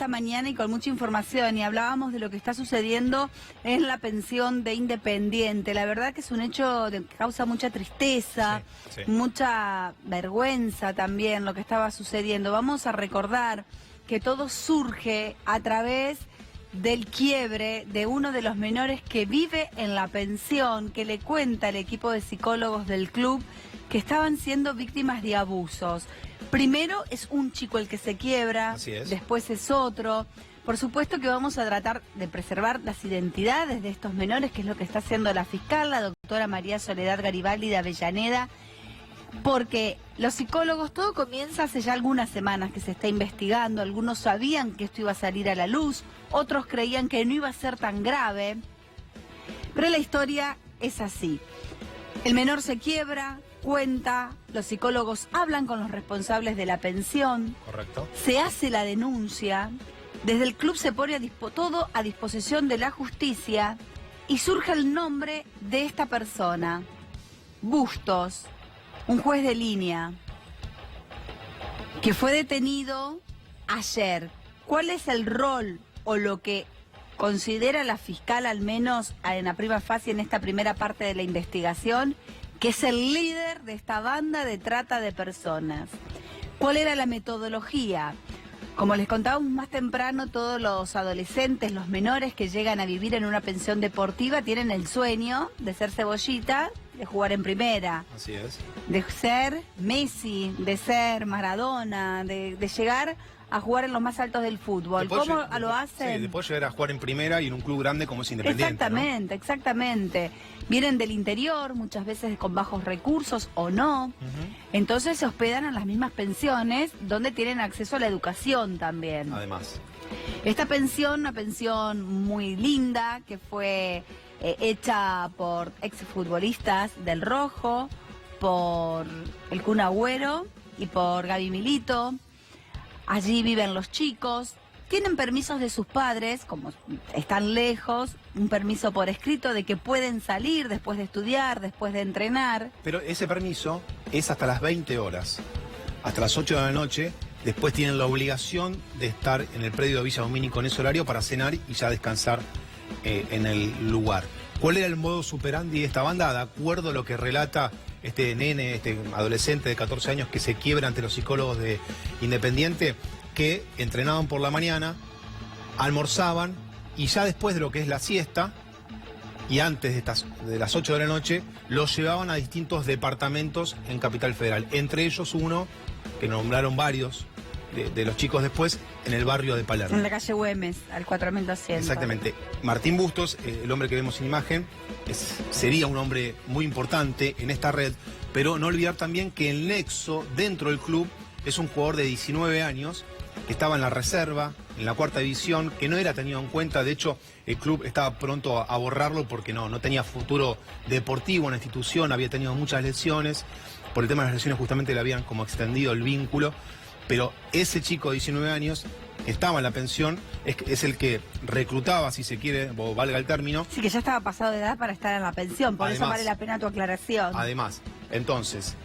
esta mañana y con mucha información, y hablábamos de lo que está sucediendo en la pensión de Independiente. La verdad que es un hecho que causa mucha tristeza, sí. mucha vergüenza también lo que estaba sucediendo. Vamos a recordar que todo surge a través del quiebre de uno de los menores que vive en la pensión, que le cuenta al equipo de psicólogos del club que estaban siendo víctimas de abusos. Primero es un chico el que se quiebra, después es otro. Por supuesto que vamos a tratar de preservar las identidades de estos menores, que es lo que está haciendo la fiscal, la doctora María Soledad Garibaldi de Avellaneda, porque los psicólogos, todo comienza hace ya algunas semanas que se está investigando. Algunos sabían que esto iba a salir a la luz, otros creían que no iba a ser tan grave, pero la historia es así. El menor se quiebra, cuenta, los psicólogos hablan con los responsables de la pensión. Correcto. Se hace la denuncia, desde el club se pone todo a disposición de la justicia y surge el nombre de esta persona, Bustos, un juez de línea, que fue detenido ayer. ¿Cuál es el rol o lo que considera la fiscal, al menos en la prima facie, en esta primera parte de la investigación, que es el líder de esta banda de trata de personas? ¿Cuál era la metodología? Como les contábamos más temprano, todos los adolescentes, los menores que llegan a vivir en una pensión deportiva tienen el sueño de ser Cebollita, de jugar en primera. Así es. De ser Messi, de ser Maradona, de llegar a jugar en los más altos del fútbol. ¿Cómo lo hacen? Sí, después llegar a jugar en primera y en un club grande como es Independiente. Exactamente, ¿no? Exactamente. Vienen del interior, muchas veces con bajos recursos o no. Entonces se hospedan en las mismas pensiones donde tienen acceso a la educación también. Además. Esta pensión, una pensión muy linda, que fue hecha por exfutbolistas del Rojo, por el Kun Agüero y por Gaby Milito. Allí viven los chicos, tienen permisos de sus padres, como están lejos, un permiso por escrito de que pueden salir después de estudiar, después de entrenar. Pero ese permiso es hasta las 20 horas, hasta las 8 de la noche. Después tienen la obligación de estar en el predio de Villa Domínico en ese horario para cenar y ya descansar en el lugar. ¿Cuál era el modus operandi de esta banda? De acuerdo a lo que relata este nene, este adolescente de 14 años que se quiebra ante los psicólogos de Independiente, que entrenaban por la mañana, almorzaban y ya después de lo que es la siesta y antes de las 8 de la noche, los llevaban a distintos departamentos en Capital Federal. Entre ellos uno, que nombraron varios de los chicos después, en el barrio de Palermo. En la calle Güemes, al 4200. Exactamente. Martín Bustos, el hombre que vemos en imagen, sería un hombre muy importante en esta red, pero no olvidar también que el nexo dentro del club es un jugador de 19 años, que estaba en la reserva, en la cuarta división, que no era tenido en cuenta. De hecho, el club estaba pronto a borrarlo porque no tenía futuro deportivo en la institución, había tenido muchas lesiones. Por el tema de las lesiones justamente le habían como extendido el vínculo. Pero ese chico de 19 años estaba en la pensión, es el que reclutaba, si se quiere, o valga el término. Sí, que ya estaba pasado de edad para estar en la pensión, por eso vale la pena tu aclaración. Además, entonces,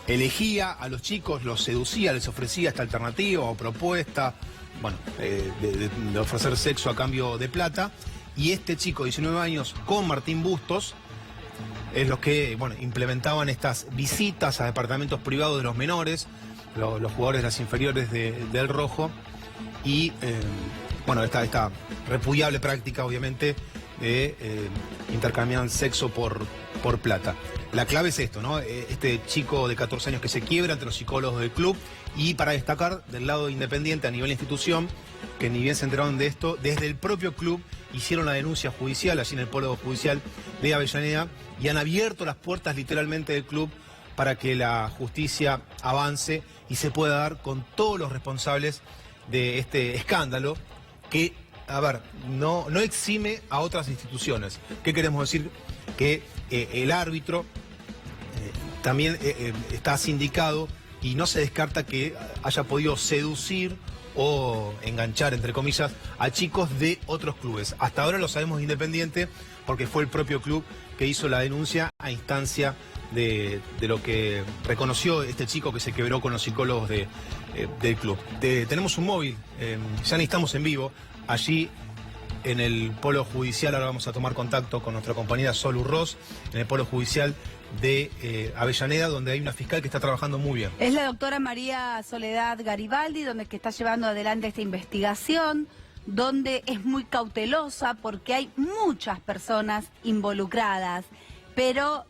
elegía a los chicos, los seducía, les ofrecía esta alternativa o propuesta, bueno, de ofrecer sexo a cambio de plata. Y este chico de 19 años con Martín Bustos es los que, bueno, implementaban estas visitas a departamentos privados de los menores, los jugadores de las inferiores del Rojo, y bueno, esta repudiable práctica, obviamente, de intercambiar sexo por plata. La clave es esto, ¿no? Este chico de 14 años que se quiebra ante los psicólogos del club, y para destacar, del lado Independiente a nivel institución, que ni bien se enteraron de esto, desde el propio club hicieron la denuncia judicial allí en el Polo Judicial de Avellaneda y han abierto las puertas literalmente del club para que la justicia avance y se pueda dar con todos los responsables de este escándalo que, a ver, no exime a otras instituciones. ¿Qué queremos decir? Que el árbitro también está sindicado y no se descarta que haya podido seducir o enganchar, entre comillas, a chicos de otros clubes. Hasta ahora lo sabemos de Independiente porque fue el propio club que hizo la denuncia a instancia de lo que reconoció este chico que se quebró con los psicólogos del club. Tenemos un móvil, ya ni estamos en vivo, allí en el Polo Judicial. Ahora vamos a tomar contacto con nuestra compañera Sol Urroz, en el Polo Judicial de Avellaneda, donde hay una fiscal que está trabajando muy bien. Es la doctora María Soledad Garibaldi, que está llevando adelante esta investigación, donde es muy cautelosa porque hay muchas personas involucradas. Pero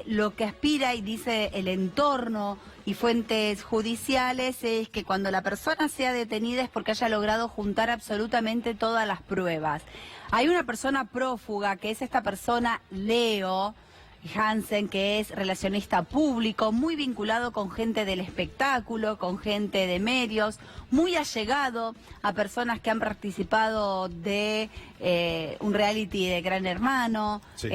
lo que aspira y dice el entorno y fuentes judiciales es que cuando la persona sea detenida es porque haya logrado juntar absolutamente todas las pruebas. Hay una persona prófuga, que es esta persona Leo Hansen, que es relacionista público, muy vinculado con gente del espectáculo, con gente de medios, muy allegado a personas que han participado de un reality de Gran Hermano, sí,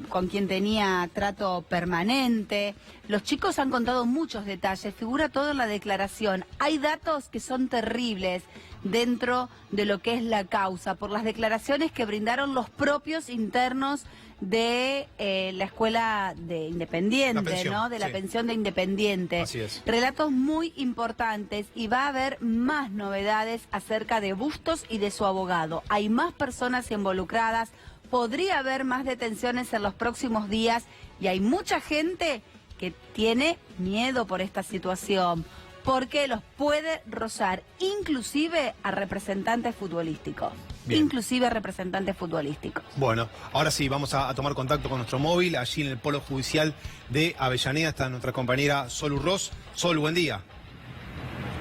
con quien tenía trato permanente. Los chicos han contado muchos detalles, figura todo en la declaración. Hay datos que son terribles dentro de lo que es la causa, por las declaraciones que brindaron los propios internos de la escuela de Independiente, ¿no? De la pensión de Independiente. Así es. Relatos muy importantes y va a haber más novedades acerca de Bustos y de su abogado. Hay más personas involucradas, podría haber más detenciones en los próximos días y hay mucha gente que tiene miedo por esta situación, porque los puede rozar, inclusive a representantes futbolísticos. Bien. Inclusive a representantes futbolísticos. Bueno, ahora sí, vamos a tomar contacto con nuestro móvil. Allí en el Polo Judicial de Avellaneda está nuestra compañera Sol Urroz. Sol, buen día.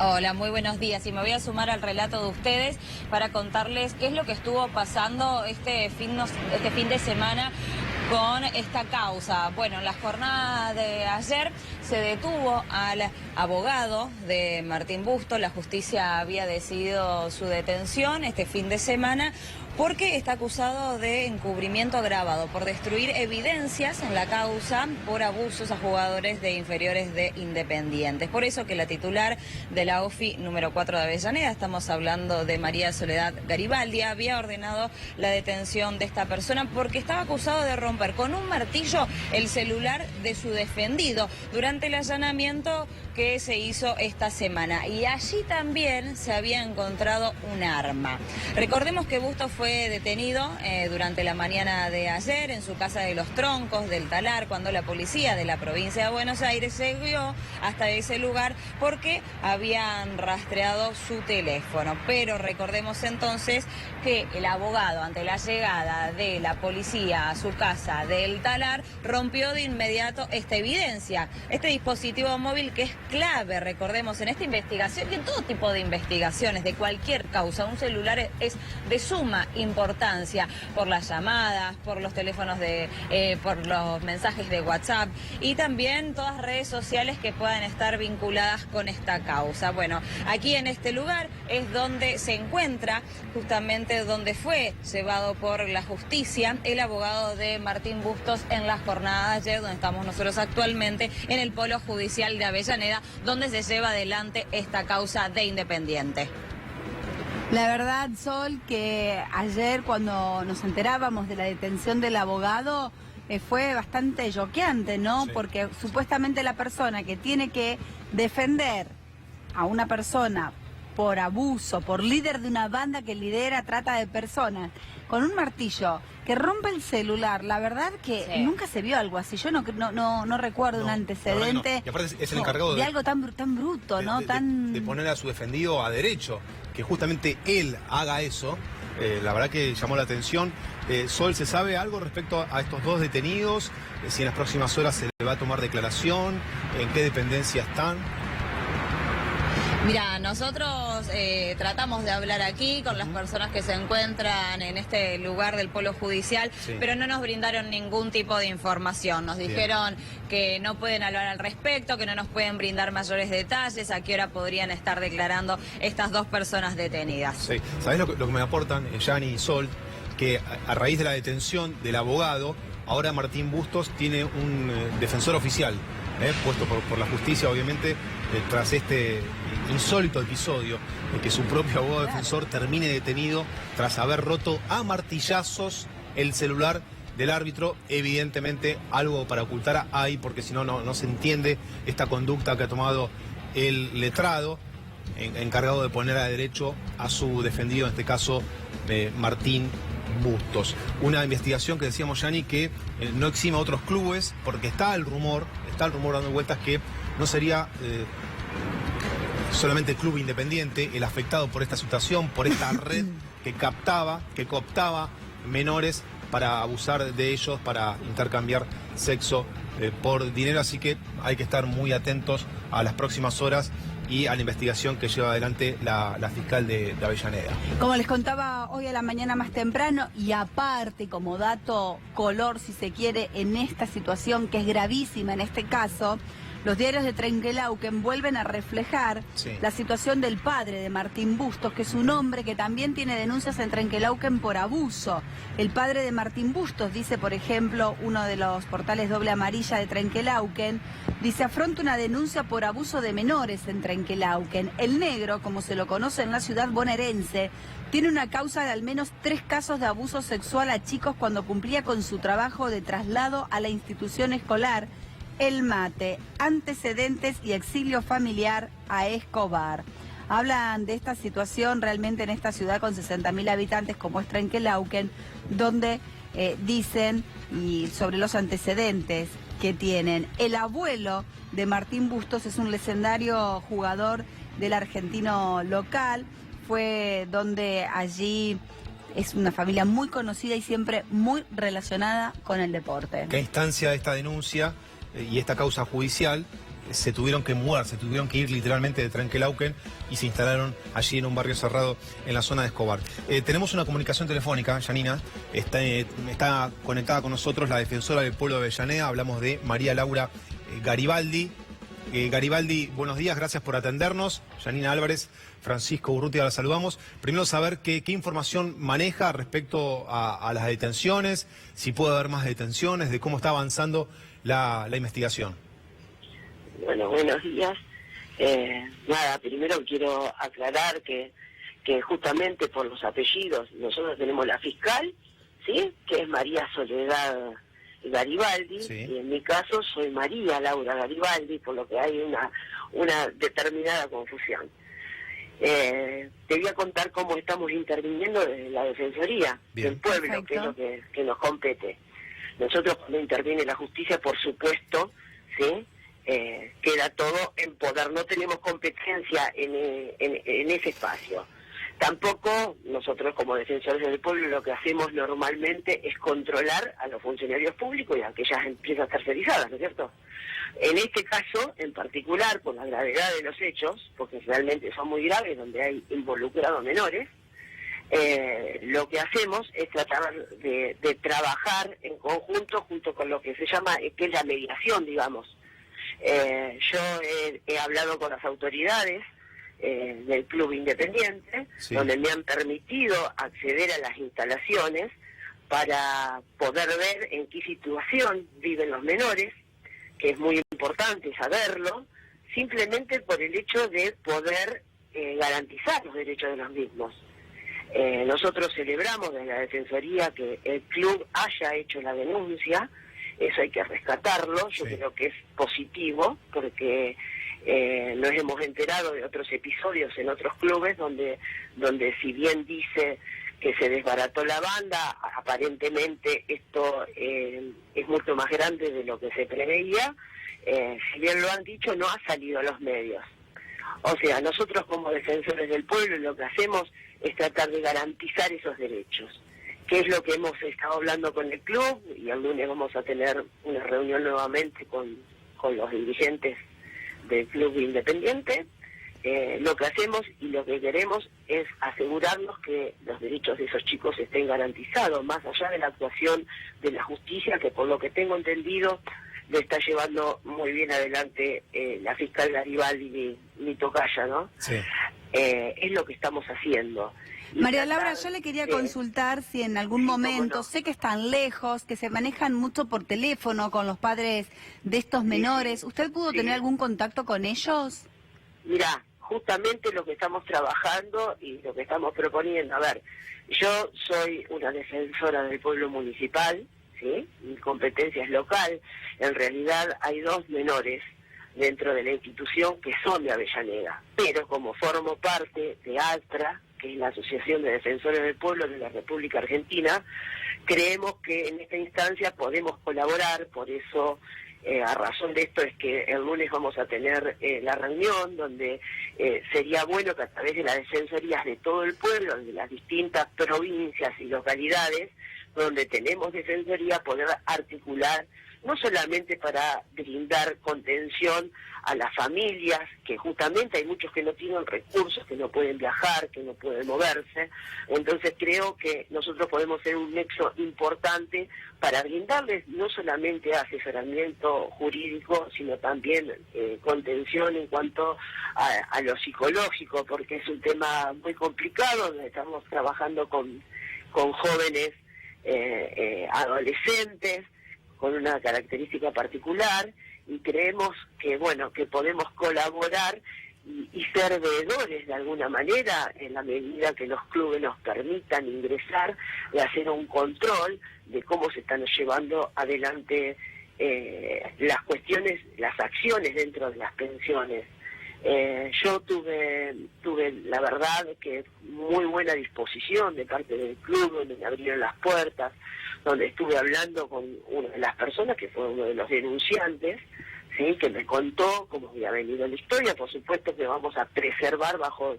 Hola, muy buenos días. Y me voy a sumar al relato de ustedes para contarles qué es lo que estuvo pasando este fin de semana con esta causa. Bueno, en la jornada de ayer se detuvo al abogado de Martín Bustos. La justicia había decidido su detención este fin de semana porque está acusado de encubrimiento agravado por destruir evidencias en la causa por abusos a jugadores de inferiores de Independiente. Por eso que la titular de la OFI número 4 de Avellaneda, estamos hablando de María Soledad Garibaldi, había ordenado la detención de esta persona porque estaba acusado de romper con un martillo el celular de su defendido durante el allanamiento que se hizo esta semana. Y allí también se había encontrado un arma. Recordemos que Bustos fue detenido durante la mañana de ayer en su casa de Los Troncos del Talar, cuando la policía de la provincia de Buenos Aires llegó hasta ese lugar porque habían rastreado su teléfono. Pero recordemos entonces que el abogado, ante la llegada de la policía a su casa del Talar, rompió de inmediato esta evidencia, este dispositivo móvil que es clave, recordemos, en esta investigación y en todo tipo de investigaciones de cualquier causa. Un celular es de suma importancia por las llamadas, por los teléfonos por los mensajes de WhatsApp y también todas las redes sociales que puedan estar vinculadas con esta causa. Bueno, aquí en este lugar es donde se encuentra, justamente donde fue llevado por la justicia el abogado de Martín Bustos en la jornada de ayer, donde estamos nosotros actualmente en el Polo Judicial de Avellaneda, donde se lleva adelante esta causa de Independiente. La verdad, Sol, que ayer cuando nos enterábamos de la detención del abogado fue bastante choqueante, ¿no? Sí. Porque supuestamente la persona que tiene que defender a una persona por abuso, por líder de una banda que lidera trata de personas, con un martillo que rompe el celular, la verdad que sí, nunca se vio algo así. Yo no recuerdo un antecedente. No. Y aparte es el encargado de algo tan bruto, ¿no? De poner a su defendido a derecho, que justamente él haga eso. La verdad que llamó la atención. Sol, ¿se sabe algo respecto a estos dos detenidos? Si en las próximas horas se le va a tomar declaración, ¿en qué dependencia están? Mira, nosotros tratamos de hablar aquí con las personas que se encuentran en este lugar del Polo Judicial, sí, pero no nos brindaron ningún tipo de información. Nos dijeron que no pueden hablar al respecto, que no nos pueden brindar mayores detalles, a qué hora podrían estar declarando estas dos personas detenidas. Sí. ¿Sabés lo que me aportan, Yani y Sol? Que a raíz de la detención del abogado, ahora Martín Bustos tiene un defensor oficial, puesto por la justicia, obviamente, tras este insólito episodio de que su propio abogado defensor termine detenido tras haber roto a martillazos el celular del árbitro. Evidentemente algo para ocultar hay, porque si no, no se entiende esta conducta que ha tomado el letrado, encargado de poner a derecho a su defendido, en este caso Martín Bustos. Una investigación que decíamos, Yani, que no exime a otros clubes, porque está el rumor dando vueltas que no sería solamente el club Independiente el afectado por esta situación, por esta red que cooptaba menores para abusar de ellos, para intercambiar sexo por dinero. Así que hay que estar muy atentos a las próximas horas y a la investigación que lleva adelante la fiscal de Avellaneda. Como les contaba hoy a la mañana más temprano, y aparte como dato color, si se quiere, en esta situación que es gravísima en este caso, los diarios de Trenquelauquen vuelven a reflejar la situación del padre de Martín Bustos, que es un hombre que también tiene denuncias en Trenquelauquen por abuso. El padre de Martín Bustos, dice por ejemplo uno de los portales Doble Amarilla de Trenquelauquen, dice: afronta una denuncia por abuso de menores en Trenquelauquen. El negro, como se lo conoce en la ciudad bonaerense, tiene una causa de al menos 3 casos de abuso sexual a chicos cuando cumplía con su trabajo de traslado a la institución escolar El Mate, antecedentes y exilio familiar a Escobar. Hablan de esta situación realmente en esta ciudad con 60.000 habitantes como es Trenquelauquen, donde dicen y sobre los antecedentes que tienen. El abuelo de Martín Bustos es un legendario jugador del argentino local, fue donde allí es una familia muy conocida y siempre muy relacionada con el deporte. ¿Qué instancia esta denuncia y esta causa judicial se tuvieron que mudar, se tuvieron que ir literalmente de Trenquelauquen y se instalaron allí en un barrio cerrado en la zona de Escobar? Tenemos una comunicación telefónica, Yanina, está conectada con nosotros la defensora del pueblo de Avellaneda, hablamos de María Laura Garibaldi. Garibaldi, buenos días, gracias por atendernos. Yanina Álvarez, Francisco Urrutia, la saludamos. Primero saber qué información maneja respecto a las detenciones, si puede haber más detenciones, de cómo está avanzando la investigación. Bueno, buenos días. Nada, primero quiero aclarar que justamente por los apellidos, nosotros tenemos la fiscal, ¿sí?, que es María Soledad Garibaldi, sí, y en mi caso soy María Laura Garibaldi, por lo que hay una determinada confusión. Te voy a contar cómo estamos interviniendo desde la Defensoría del Pueblo, perfecto, que es lo que nos compete. Nosotros, cuando interviene la justicia, por supuesto, ¿sí?, queda todo en poder, no tenemos competencia en ese espacio. Tampoco nosotros, como defensores del pueblo, lo que hacemos normalmente es controlar a los funcionarios públicos y a aquellas empresas tercerizadas, ¿no es cierto? En este caso, en particular, por la gravedad de los hechos, porque realmente son muy graves, donde hay involucrados menores, lo que hacemos es tratar de trabajar en conjunto, junto con lo que se llama, que es la mediación, digamos. Yo he hablado con las autoridades del Club Independiente, sí, donde me han permitido acceder a las instalaciones para poder ver en qué situación viven los menores, que es muy importante saberlo, simplemente por el hecho de poder garantizar los derechos de los mismos. Nosotros celebramos desde la Defensoría que el club haya hecho la denuncia, eso hay que rescatarlo, yo creo que es positivo, porque nos hemos enterado de otros episodios en otros clubes donde si bien dice que se desbarató la banda, aparentemente esto es mucho más grande de lo que se preveía. Si bien lo han dicho, no ha salido a los medios. O sea, nosotros como defensores del pueblo lo que hacemos es tratar de garantizar esos derechos, que es lo que hemos estado hablando con el club, y el lunes vamos a tener una reunión nuevamente con los dirigentes del Club Independiente. Lo que hacemos y lo que queremos es asegurarnos que los derechos de esos chicos estén garantizados, más allá de la actuación de la justicia, que por lo que tengo entendido lo está llevando muy bien adelante la fiscal Garibaldi, mi tocaya, ¿no? Sí. Es lo que estamos haciendo. María Laura, yo le quería consultar si en algún momento, sé que están lejos, que se manejan mucho por teléfono con los padres de estos menores, ¿usted pudo tener algún contacto con ellos? Mirá, justamente lo que estamos trabajando y lo que estamos proponiendo, a ver, yo soy una defensora del pueblo municipal, ¿sí? Mi competencia es local. En realidad hay 2 menores dentro de la institución que son de Avellaneda, pero como formo parte de ALTRA, que es la Asociación de Defensores del Pueblo de la República Argentina, creemos que en esta instancia podemos colaborar. Por eso, a razón de esto es que el lunes vamos a tener la reunión donde sería bueno que a través de las defensorías de todo el pueblo, de las distintas provincias y localidades donde tenemos defensoría, poder articular no solamente para brindar contención a las familias, que justamente hay muchos que no tienen recursos, que no pueden viajar, que no pueden moverse. Entonces creo que nosotros podemos ser un nexo importante para brindarles no solamente asesoramiento jurídico, sino también contención en cuanto a lo psicológico, porque es un tema muy complicado, donde estamos trabajando con jóvenes adolescentes, con una característica particular, y creemos que que podemos colaborar y ser veedores de alguna manera, en la medida que los clubes nos permitan ingresar, de hacer un control de cómo se están llevando adelante las cuestiones, las acciones dentro de las pensiones. Yo tuve la verdad que muy buena disposición de parte del club, donde me abrieron las puertas, donde estuve hablando con una de las personas que fue uno de los denunciantes, ¿sí? Que me contó cómo había venido la historia. Por supuesto que vamos a preservar bajo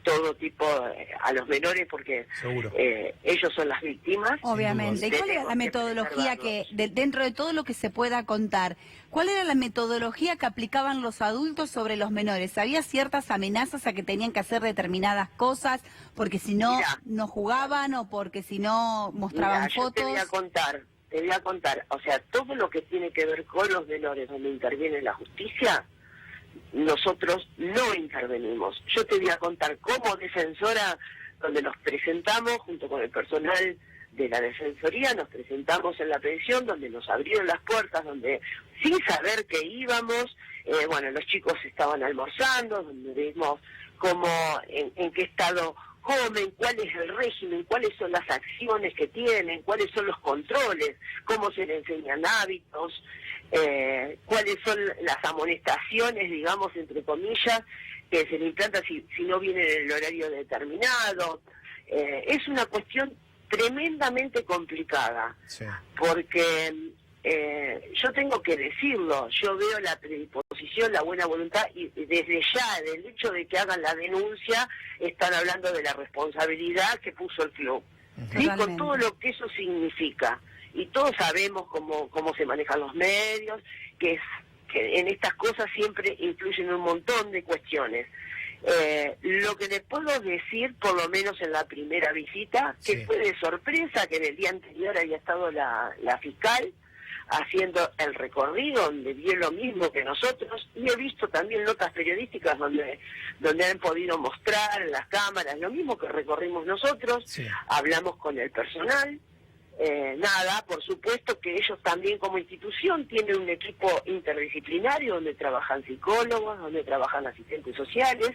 todo tipo a los menores, porque ellos son las víctimas. Obviamente. ¿Y cuál era la metodología dentro de todo lo que se pueda contar, cuál era la metodología que aplicaban los adultos sobre los menores? ¿Había ciertas amenazas a que tenían que hacer determinadas cosas, porque si no, no jugaban, o porque si no mostraban fotos? Te voy a contar, o sea, todo lo que tiene que ver con los menores donde interviene la justicia, nosotros no intervenimos. Yo te voy a contar como defensora, donde nos presentamos junto con el personal de la defensoría, nos presentamos en la pensión, donde nos abrieron las puertas, donde sin saber que íbamos, los chicos estaban almorzando, donde vimos cómo, en qué estado comen, cuál es el régimen, cuáles son las acciones que tienen, cuáles son los controles, cómo se les enseñan hábitos, cuáles son las amonestaciones, digamos, entre comillas, que se le implanta si no viene en el horario determinado. Es una cuestión tremendamente complicada, porque yo tengo que decirlo, yo veo la predisposición, la buena voluntad, y desde ya, del hecho de que hagan la denuncia, están hablando de la responsabilidad que puso el club, ¿sí? Con todo lo que eso significa. Y todos sabemos cómo se manejan los medios, que en estas cosas siempre influyen un montón de cuestiones. Lo que les puedo decir, por lo menos en la primera visita, que fue de sorpresa, que en el día anterior había estado la fiscal haciendo el recorrido, donde vio lo mismo que nosotros, y he visto también notas periodísticas donde han podido mostrar en las cámaras lo mismo que recorrimos nosotros. Hablamos con el personal. Por supuesto que ellos también como institución tienen un equipo interdisciplinario donde trabajan psicólogos, donde trabajan asistentes sociales,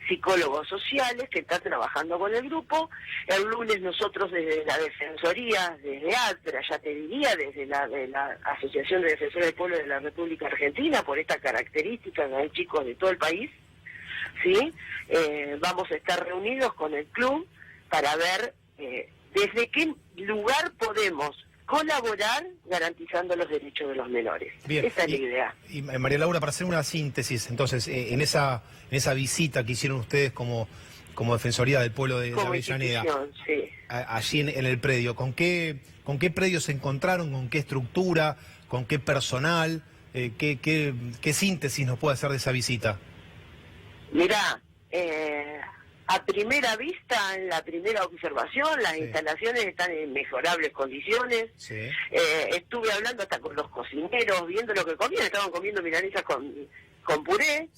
psicólogos sociales que están trabajando con el grupo. El lunes nosotros desde la Defensoría, desde ALTRA, ya te diría, desde la Asociación de Defensores del Pueblo de la República Argentina, por esta característica que hay chicos de todo el país, ¿sí? Vamos a estar reunidos con el club para ver desde qué lugar podemos colaborar garantizando los derechos de los menores. Bien. Esa es la idea. Y María Laura, para hacer una síntesis, entonces, en esa visita que hicieron ustedes como Defensoría del Pueblo de Avellaneda, allí en el predio, ¿con qué predio se encontraron? ¿Con qué estructura? ¿Con qué personal? ¿Qué síntesis nos puede hacer de esa visita? Mirá, a primera vista, en la primera observación, las instalaciones están en mejorables condiciones. Estuve hablando hasta con los cocineros, viendo lo que comían. Estaban comiendo milanesas con puré.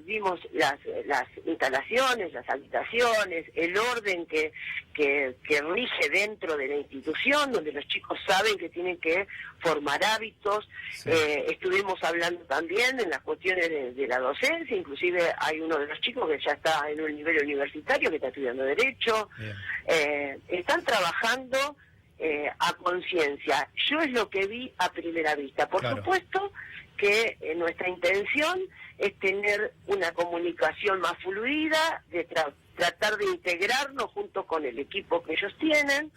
Vimos las instalaciones, las habitaciones, el orden que rige dentro de la institución, donde los chicos saben que tienen que formar hábitos. Estuvimos hablando también en las cuestiones de la docencia, inclusive hay uno de los chicos que ya está en un nivel universitario, que está estudiando Derecho. Están trabajando a conciencia. Yo es lo que vi a primera vista. Por supuesto que nuestra intención es tener una comunicación más fluida, de tratar de integrarnos junto con el equipo que ellos tienen,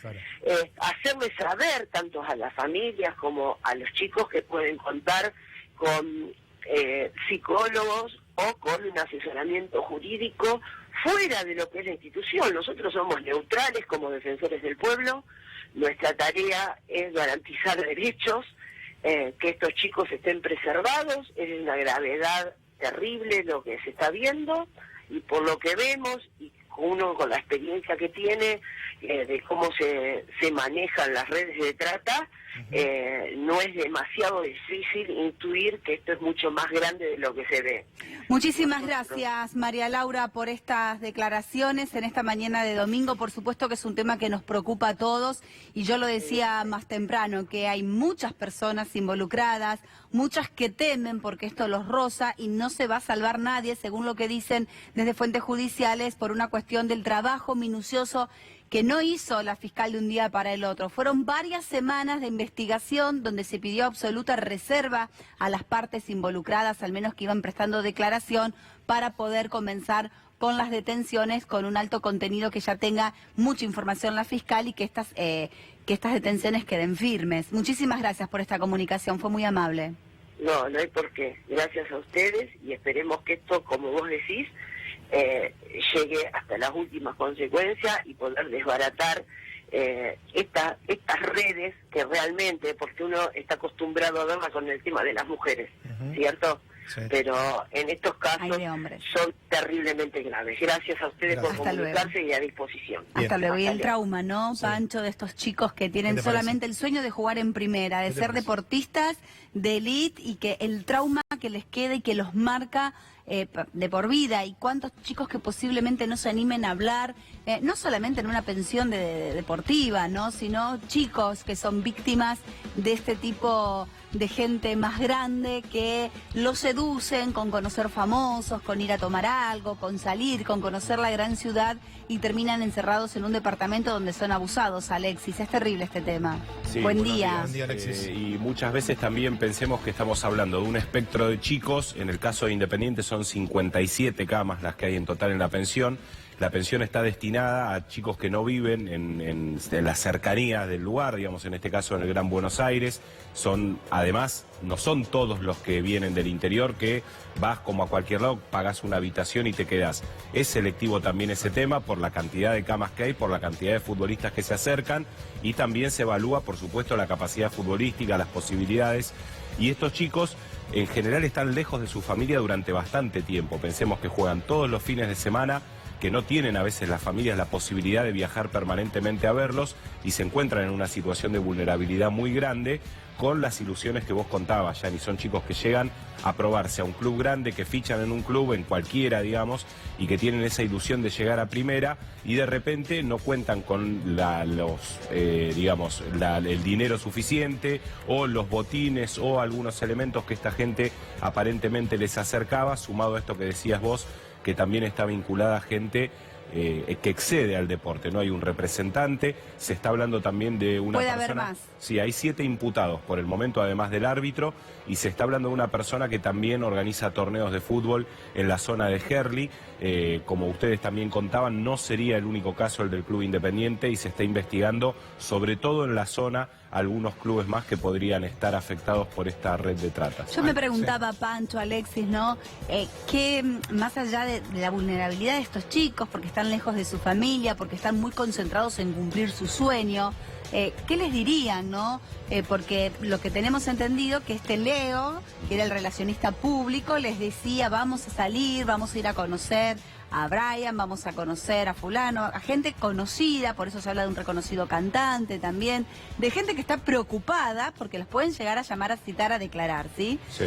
hacerles saber tanto a las familias como a los chicos que pueden contar con psicólogos o con un asesoramiento jurídico fuera de lo que es la institución. Nosotros somos neutrales como defensores del pueblo, nuestra tarea es garantizar derechos, que estos chicos estén preservados. Es una gravedad terrible lo que se está viendo, y por lo que vemos, y uno con la experiencia que tiene de cómo se manejan las redes de trata, no es demasiado difícil intuir que esto es mucho más grande de lo que se ve. Muchísimas gracias, María Laura, por estas declaraciones en esta mañana de domingo. Por supuesto que es un tema que nos preocupa a todos, y yo lo decía más temprano, que hay muchas personas involucradas, muchas que temen porque esto los roza, y no se va a salvar nadie, según lo que dicen desde fuentes judiciales, por una cuestión del trabajo minucioso que no hizo la fiscal de un día para el otro. Fueron varias semanas de investigación donde se pidió absoluta reserva a las partes involucradas, al menos que iban prestando declaración, para poder comenzar con las detenciones con un alto contenido, que ya tenga mucha información la fiscal y que estas detenciones queden firmes. Muchísimas gracias por esta comunicación, fue muy amable. No, no hay por qué. Gracias a ustedes, y esperemos que esto, como vos decís, llegue hasta las últimas consecuencias y poder desbaratar estas redes que realmente, porque uno está acostumbrado a verla con el tema de las mujeres, ¿cierto? Sí. Pero en estos casos son terriblemente graves. Gracias a ustedes por comunicarse y a disposición. Hasta luego. Y el trauma, ¿no, Pancho, de estos chicos que tienen solamente el sueño de jugar en primera, de ser deportistas de élite, y que el trauma que les queda y que los marca de por vida? Y cuántos chicos que posiblemente no se animen a hablar, no solamente en una pensión deportiva, ¿no?, sino chicos que son víctimas de este tipo de gente más grande, que los seducen con conocer famosos, con ir a tomar algo, con salir, con conocer la gran ciudad, y terminan encerrados en un departamento donde son abusados. Alexis, es terrible este tema. Sí, Buen día. Buen día, Alexis. Y muchas veces también pensemos que estamos hablando de un espectro de chicos. En el caso de Independiente son 57 camas las que hay en total en la pensión. La pensión está destinada a chicos que no viven en las cercanías del lugar, digamos, en este caso en el Gran Buenos Aires. Además, no son todos los que vienen del interior, que vas como a cualquier lado, pagas una habitación y te quedás. Es selectivo también ese tema por la cantidad de camas que hay, por la cantidad de futbolistas que se acercan, y también se evalúa, por supuesto, la capacidad futbolística, las posibilidades. Y estos chicos en general están lejos de su familia durante bastante tiempo. Pensemos que juegan todos los fines de semana, que no tienen a veces las familias la posibilidad de viajar permanentemente a verlos, y se encuentran en una situación de vulnerabilidad muy grande, con las ilusiones que vos contabas, Yani. Son chicos que llegan a probarse a un club grande, que fichan en un club, en cualquiera, digamos, y que tienen esa ilusión de llegar a primera, y de repente no cuentan con el dinero suficiente, o los botines, o algunos elementos que esta gente aparentemente les acercaba, sumado a esto que decías vos, que también está vinculada a gente que excede al deporte. No hay un representante, se está hablando también de una persona... ¿Puede haber más? Sí, hay 7 imputados por el momento, además del árbitro, y se está hablando de una persona que también organiza torneos de fútbol en la zona de Herli. Como ustedes también contaban, no sería el único caso el del Club Independiente, y se está investigando, sobre todo en la zona, algunos clubes más que podrían estar afectados por esta red de trata. Yo me preguntaba, Pancho, Alexis, ¿no? Que más allá de la vulnerabilidad de estos chicos, porque están lejos de su familia, porque están muy concentrados en cumplir su sueño, ¿qué les dirían, no? Porque lo que tenemos entendido que este Leo, que era el relacionista público, les decía: vamos a salir, vamos a ir a conocer a Brian, vamos a conocer a fulano, a gente conocida, por eso se habla de un reconocido cantante también, de gente que está preocupada porque los pueden llegar a llamar, a citar, a declarar, ¿sí? Sí.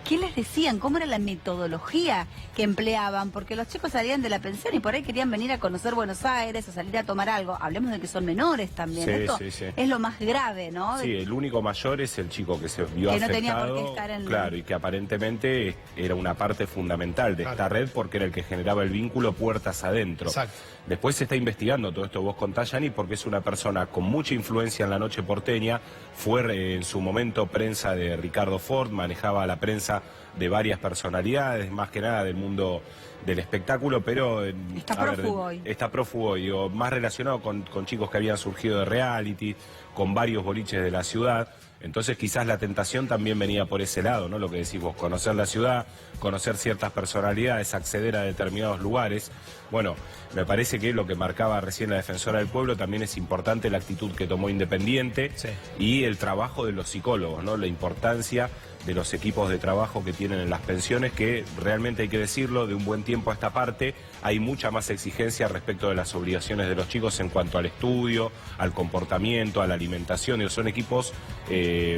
¿Qué les decían? ¿Cómo era la metodología que empleaban? Porque los chicos salían de la pensión y por ahí querían venir a conocer Buenos Aires, a salir a tomar algo. Hablemos de que son menores también. Sí, esto sí. es lo más grave, ¿no? Sí, el único mayor es el chico que se vio que afectado. No tenía por qué estar en... Claro, y que aparentemente era una parte fundamental de esta red, porque era el que generaba estaba el vínculo puertas adentro. Exacto. Después se está investigando todo esto, vos contás, Yani, porque es una persona con mucha influencia en la noche porteña, fue en su momento prensa de Ricardo Ford, manejaba la prensa de varias personalidades, más que nada del mundo del espectáculo, pero está prófugo hoy. Está prófugo hoy, digo, más relacionado con chicos que habían surgido de reality, con varios boliches de la ciudad. Entonces quizás la tentación también venía por ese lado, ¿no? Lo que decís vos, conocer la ciudad, conocer ciertas personalidades, acceder a determinados lugares. Bueno, me parece que lo que marcaba recién la defensora del pueblo también es importante la actitud que tomó Independiente, sí, y el trabajo de los psicólogos, ¿no? La importancia de los equipos de trabajo que tienen en las pensiones, que realmente hay que decirlo, de un buen tiempo a esta parte hay mucha más exigencia respecto de las obligaciones de los chicos en cuanto al estudio, al comportamiento, a la alimentación. Son equipos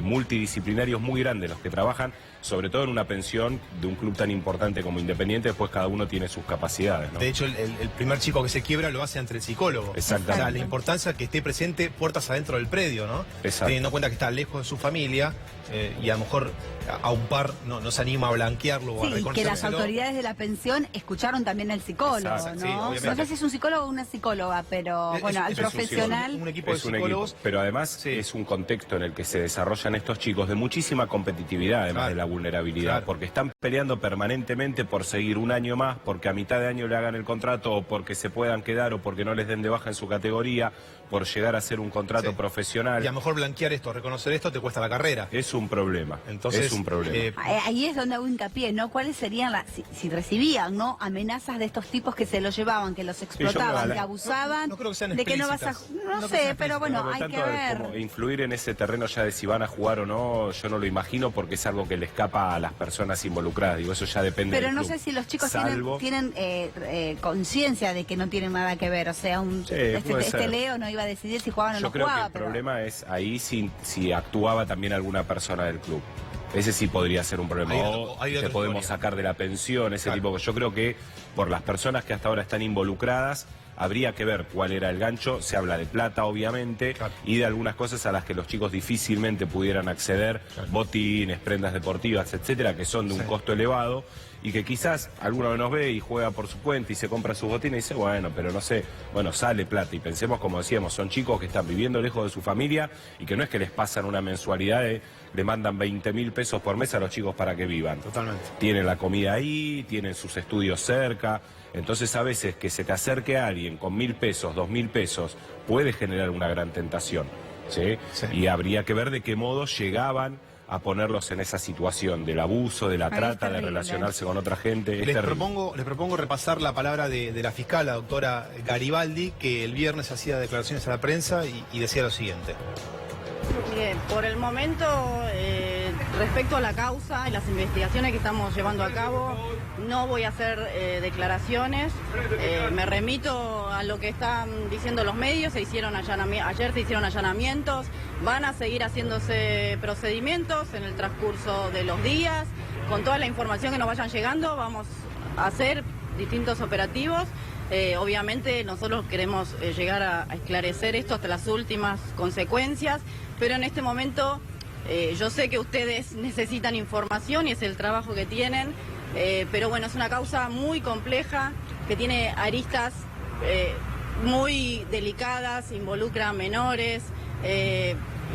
multidisciplinarios muy grandes los que trabajan, sobre todo en una pensión de un club tan importante como Independiente. Después cada uno tiene sus capacidades, ¿no? De hecho, el primer chico que se quiebra lo hace ante el psicólogo. Exactamente. O sea, la importancia que esté presente puertas adentro del predio, ¿no? Exacto. Teniendo en cuenta que está lejos de su familia y a lo mejor a un par no se anima a blanquearlo o a reconocerlo. Sí, y que las autoridades de la pensión escucharon también al psicólogo, exacto, ¿no? Sí, no sé si es un psicólogo o una psicóloga, pero bueno, al profesional... Un equipo de psicólogos. Pero además sí, es un contexto en el que se desarrollan estos chicos de muchísima competitividad, además de la vulnerabilidad, porque están peleando permanentemente por seguir un año más, porque a mitad de año le hagan el contrato, o porque se puedan quedar, o porque no les den de baja en su categoría, por llegar a hacer un contrato profesional. Y a lo mejor blanquear esto, reconocer esto, te cuesta la carrera. Es un problema. Entonces, es un problema. Ahí es donde hago hincapié, ¿no? ¿Cuáles serían si recibían, ¿no? Amenazas de estos tipos que se los llevaban, que los explotaban, que abusaban, no creo que sean de que no vas a... No sé, pero bueno, hay que ver. Como influir en ese terreno ya de si van a jugar o no, yo no lo imagino, porque es algo que le escapa a las personas involucradas. Digo, eso ya depende Pero del no club. sé si los chicos tienen conciencia de que no tienen nada que ver. O sea, este Leo no iba a decidir si jugaban o no jugaban. Yo creo que el problema es ahí si actuaba también alguna persona del club. Ese sí podría ser un problema. O te podemos sacar de la pensión, ese tipo. Yo creo que por las personas que hasta ahora están involucradas, habría que ver cuál era el gancho. Se habla de plata, obviamente, y de algunas cosas a las que los chicos difícilmente pudieran acceder, botines, prendas deportivas, etcétera, que son de un costo elevado, y que quizás alguno nos ve y juega por su cuenta y se compra sus botines y dice, bueno, pero no sé, bueno, sale plata. Y pensemos, como decíamos, son chicos que están viviendo lejos de su familia y que no es que les pasan una mensualidad le mandan 20.000 pesos por mes a los chicos para que vivan. Totalmente. Tienen la comida ahí, tienen sus estudios cerca. Entonces a veces que se te acerque a alguien con 1.000 pesos, 2.000 pesos, puede generar una gran tentación, ¿sí? Sí. Y habría que ver de qué modo llegaban a ponerlos en esa situación del abuso, de la trata, de relacionarse con otra gente. Les propongo repasar la palabra de la fiscal, la doctora Garibaldi, que el viernes hacía declaraciones a la prensa y decía lo siguiente. Bien, por el momento, respecto a la causa y las investigaciones que estamos llevando a cabo, no voy a hacer declaraciones. Me remito a lo que están diciendo los medios. Ayer se hicieron allanamientos, van a seguir haciéndose procedimientos en el transcurso de los días. Con toda la información que nos vayan llegando, vamos a hacer distintos operativos. Obviamente nosotros queremos llegar a esclarecer esto hasta las últimas consecuencias, pero en este momento yo sé que ustedes necesitan información y es el trabajo que tienen, pero bueno, es una causa muy compleja que tiene aristas muy delicadas, involucra a menores,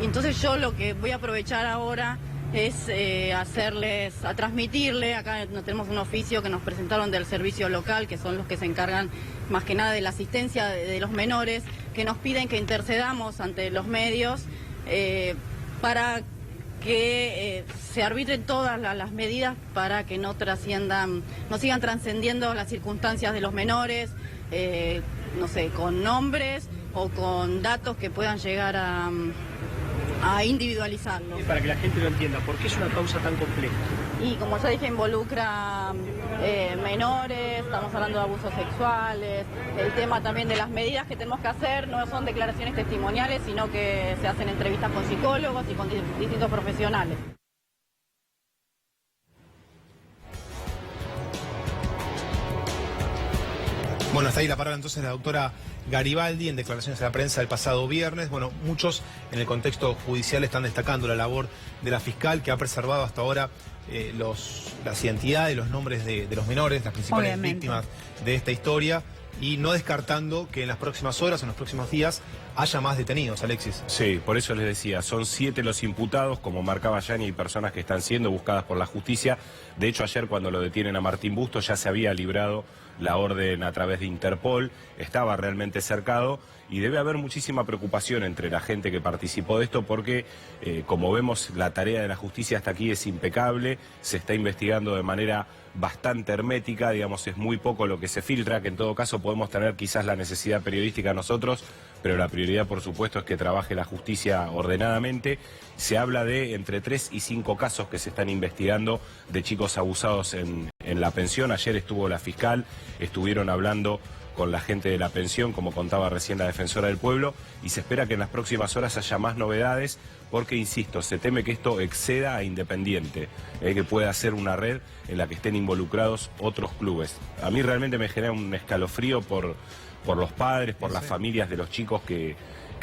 entonces yo lo que voy a aprovechar ahora es a transmitirle, acá tenemos un oficio que nos presentaron del servicio local, que son los que se encargan más que nada de la asistencia de los menores, que nos piden que intercedamos ante los medios para que se arbitren todas las medidas para que no sigan trascendiendo las circunstancias de los menores, no sé, con nombres o con datos que puedan llegar a individualizarlo. Para que la gente lo entienda, ¿por qué es una causa tan compleja? Y como ya dije, involucra menores, estamos hablando de abusos sexuales, el tema también de las medidas que tenemos que hacer no son declaraciones testimoniales, sino que se hacen entrevistas con psicólogos y con distintos profesionales. Bueno, hasta ahí la palabra entonces de la doctora Garibaldi en declaraciones a la prensa el pasado viernes. Bueno, muchos en el contexto judicial están destacando la labor de la fiscal, que ha preservado hasta ahora las identidades, los nombres de los menores, las principales Obviamente. víctimas de esta historia, y no descartando que en las próximas horas, en los próximos días, haya más detenidos, Alexis. Sí, por eso les decía, son 7 los imputados, como marcaba Yani, hay personas que están siendo buscadas por la justicia. De hecho, ayer cuando lo detienen a Martín Bustos ya se había librado la orden a través de Interpol, estaba realmente cercado y debe haber muchísima preocupación entre la gente que participó de esto porque, como vemos, la tarea de la justicia hasta aquí es impecable, se está investigando de manera bastante hermética, digamos, es muy poco lo que se filtra, que en todo caso podemos tener quizás la necesidad periodística nosotros, pero la prioridad, por supuesto, es que trabaje la justicia ordenadamente. Se habla de entre 3 y 5 casos que se están investigando de chicos abusados en la pensión. Ayer estuvo la fiscal, estuvieron hablando con la gente de la pensión, como contaba recién la defensora del pueblo, y se espera que en las próximas horas haya más novedades, porque, insisto, se teme que esto exceda a Independiente, que pueda ser una red en la que estén involucrados otros clubes. A mí realmente me genera un escalofrío por los padres, por las familias de los chicos que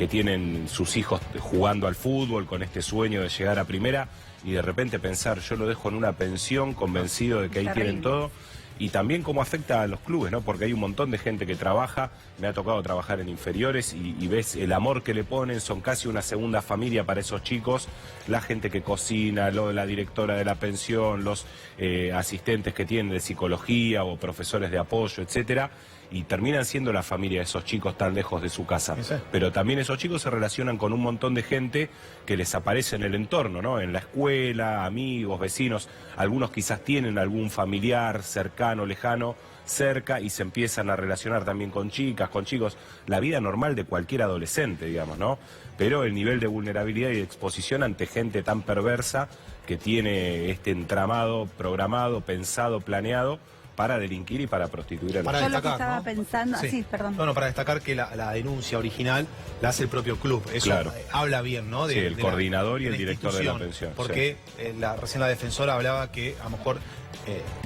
tienen sus hijos jugando al fútbol con este sueño de llegar a primera y de repente pensar, yo lo dejo en una pensión convencido de que ahí tienen todo. Y también cómo afecta a los clubes, ¿no? Porque hay un montón de gente que trabaja, me ha tocado trabajar en inferiores y ves el amor que le ponen, son casi una segunda familia para esos chicos, la gente que cocina, la directora de la pensión, los asistentes que tienen de psicología o profesores de apoyo, etcétera, y terminan siendo la familia de esos chicos tan lejos de su casa. Sí. Pero también esos chicos se relacionan con un montón de gente que les aparece en el entorno, ¿no? En la escuela, amigos, vecinos, algunos quizás tienen algún familiar cercano, lejano, cerca y se empiezan a relacionar también con chicas, con chicos, la vida normal de cualquier adolescente, digamos, ¿no? Pero el nivel de vulnerabilidad y de exposición ante gente tan perversa que tiene este entramado programado, pensado, planeado para delinquir y para prostituir a los Para Yo lo que destacar, estaba ¿no? pensando, sí, perdón. No, para destacar que la denuncia original la hace el propio club. Eso Claro. Habla bien, ¿no? Sí, el coordinador y el la director de la institución. pensión, Porque recién la defensora hablaba que a lo mejor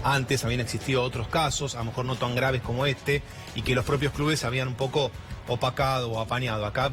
antes habían existido otros casos, a lo mejor no tan graves como este, y que los propios clubes habían un poco opacado o apañado. Acá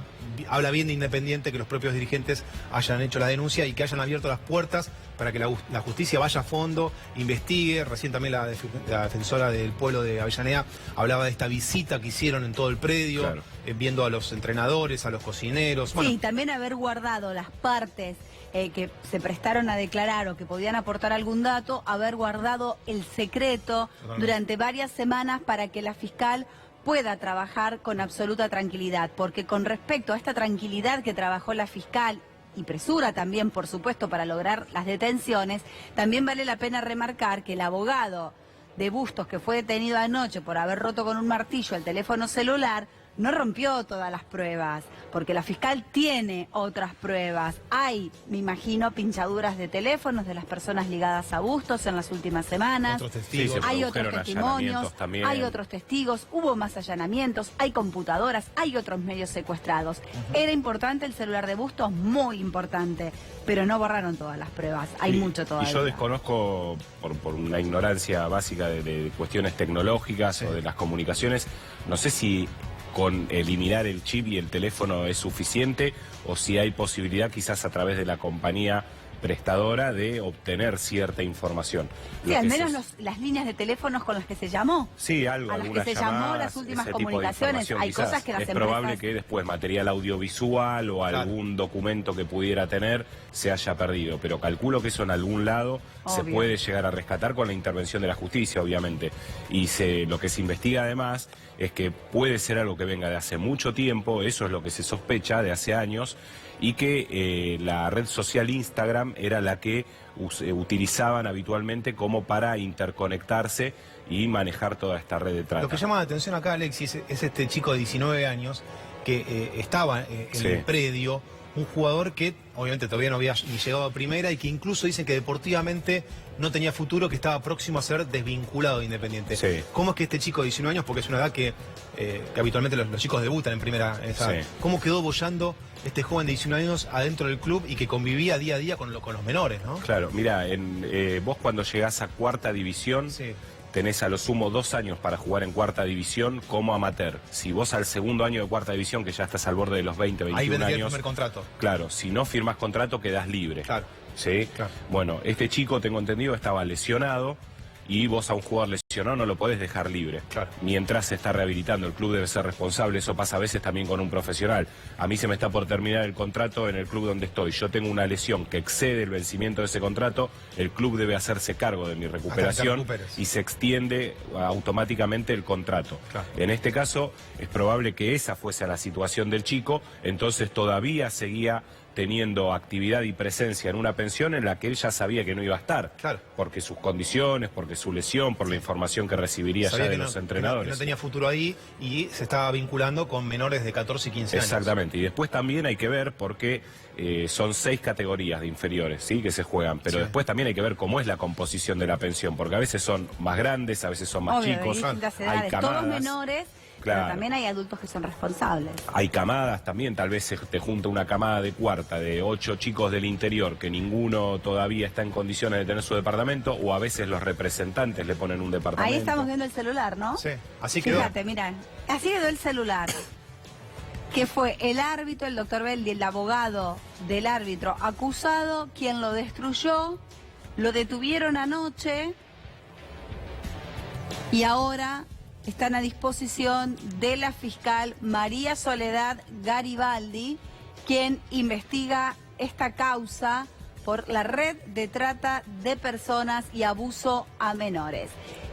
habla bien de Independiente que los propios dirigentes hayan hecho la denuncia y que hayan abierto las puertas para que la justicia vaya a fondo, investigue. Recién también la defensora del pueblo de Avellaneda hablaba de esta visita que hicieron en todo el predio, Claro. Viendo a los entrenadores, a los cocineros. Sí, también haber guardado las partes que se prestaron a declarar o que podían aportar algún dato, haber guardado el secreto Totalmente. durante varias semanas para que la fiscal pueda trabajar con absoluta tranquilidad, porque con respecto a esta tranquilidad que trabajó la fiscal y presura también, por supuesto, para lograr las detenciones, también vale la pena remarcar que el abogado de Bustos, que fue detenido anoche por haber roto con un martillo el teléfono celular, no rompió todas las pruebas, porque la fiscal tiene otras pruebas. Hay, me imagino, pinchaduras de teléfonos de las personas ligadas a Bustos en las últimas semanas. Otros testigos. Sí, se Hay otros produjeron testimonios, allanamientos también. hay otros testigos, hubo más allanamientos, hay computadoras, hay otros medios secuestrados. Era importante el celular de Bustos, muy importante, pero no borraron todas las pruebas, hay mucho todavía. Y yo desconozco, por una ignorancia básica de cuestiones tecnológicas o de las comunicaciones, no sé si con eliminar el chip y el teléfono es suficiente o si hay posibilidad quizás a través de la compañía prestadora de obtener cierta información. Sí, Lo al que menos las líneas de teléfonos con las que se llamó. Sí, algo, a las que algunas se llamó, llamadas, las últimas ese tipo de comunicaciones. información, Hay quizás. cosas que las es empresas... probable que después material audiovisual o algún documento que pudiera tener se haya perdido, pero calculo que eso en algún lado se Obvio. puede llegar a rescatar con la intervención de la justicia, obviamente. Y lo que se investiga además es que puede ser algo que venga de hace mucho tiempo, eso es lo que se sospecha de hace años, y que la red social Instagram era la que utilizaban habitualmente como para interconectarse y manejar toda esta red de trata. Lo que llama la atención acá, Alexis, es este chico de 19 años que estaba en Sí. el predio, un jugador que obviamente todavía no había ni llegado a primera y que incluso dicen que deportivamente no tenía futuro, que estaba próximo a ser desvinculado de Independiente. Sí. ¿Cómo es que este chico de 19 años, porque es una edad que habitualmente los chicos debutan en primera edad, Sí. cómo quedó boyando este joven de 19 años adentro del club y que convivía día a día con los menores, ¿no? Claro, mira, vos cuando llegás a cuarta división, Sí. tenés a lo sumo 2 años para jugar en cuarta división como amateur. Si vos al segundo año de cuarta división, que ya estás al borde de los 20, 21 ahí vendría años... el primer contrato. Claro, si no firmas contrato quedás libre. Claro. ¿Sí? Claro. Bueno, este chico, tengo entendido, estaba lesionado y vos a un jugador lesionado no lo podés dejar libre. Claro. Mientras se está rehabilitando, el club debe ser responsable, eso pasa a veces también con un profesional. A mí se me está por terminar el contrato en el club donde estoy. Yo tengo una lesión que excede el vencimiento de ese contrato, el club debe hacerse cargo de mi recuperación y se extiende automáticamente el contrato. Claro. En este caso, es probable que esa fuese la situación del chico, entonces todavía seguía teniendo actividad y presencia en una pensión en la que él ya sabía que no iba a estar. Claro. Porque sus condiciones, porque su lesión, por la información que recibiría ya de los entrenadores. Que no tenía futuro ahí y se estaba vinculando con menores de 14 y 15 años. Exactamente. Y después también hay que ver porque son 6 categorías de inferiores, ¿sí? Que se juegan. Pero después también hay que ver cómo es la composición de la pensión, porque a veces son más grandes, a veces son más Obvio, chicos. de distintas Hay edades, camadas. todos menores. Claro. Pero también hay adultos que son responsables. Hay camadas también, tal vez se te junta una camada de cuarta de 8 chicos del interior que ninguno todavía está en condiciones de tener su departamento, o a veces los representantes le ponen un departamento. Ahí estamos viendo el celular, ¿no? Sí, así quedó. Fíjate, mira, así quedó el celular. Que fue el árbitro, el doctor Beldi, el abogado del árbitro acusado, quien lo destruyó, lo detuvieron anoche y ahora están a disposición de la fiscal María Soledad Garibaldi, quien investiga esta causa por la red de trata de personas y abuso a menores.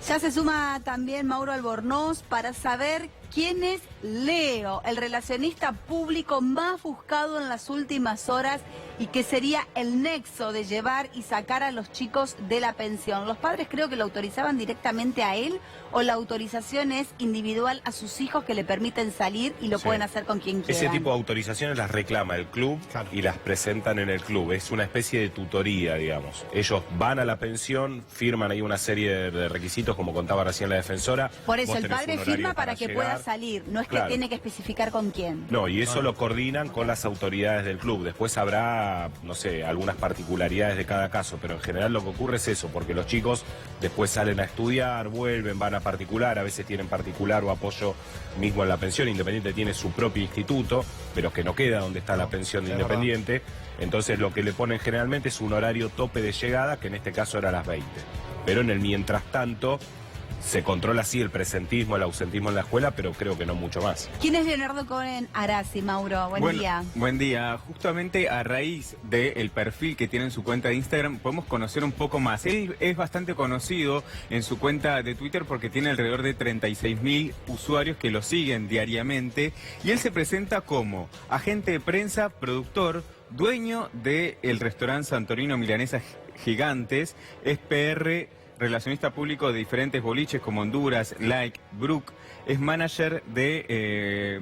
Ya se suma también Mauro Albornoz para saber quién es Leo, el relacionista público más buscado en las últimas horas y que sería el nexo de llevar y sacar a los chicos de la pensión. Los padres creo que lo autorizaban directamente a él o la autorización es individual a sus hijos que le permiten salir y lo pueden hacer con quien quieran. Ese tipo de autorizaciones las reclama el club y las presentan en el club. Es una especie de tutoría, digamos. Ellos van a la pensión, firman ahí una serie de requisitos, como contaba recién la defensora. Por eso Vos el tenés padre un horario firma para que llegar. pueda salir, no es que tiene que especificar con quién. No, y eso lo coordinan con las autoridades del club. Después habrá, no sé, algunas particularidades de cada caso, pero en general lo que ocurre es eso, porque los chicos después salen a estudiar, vuelven, van a particular, a veces tienen particular o apoyo mismo en la pensión. Independiente tiene su propio instituto, pero que no queda donde está la pensión de Independiente. Entonces lo que le ponen generalmente es un horario tope de llegada, que en este caso era a las 20. Pero en el mientras tanto se controla así el presentismo, el ausentismo en la escuela, pero creo que no mucho más. ¿Quién es Leonardo Cohen Arasi, Mauro? Buen día. Buen día. Justamente a raíz del perfil que tiene en su cuenta de Instagram, podemos conocer un poco más. Él es bastante conocido en su cuenta de Twitter porque tiene alrededor de 36.000 usuarios que lo siguen diariamente. Y él se presenta como agente de prensa, productor, dueño del restaurante Santorino Milanesas Gigantes, es PR, relacionista público de diferentes boliches como Honduras, Like, Brook, es manager de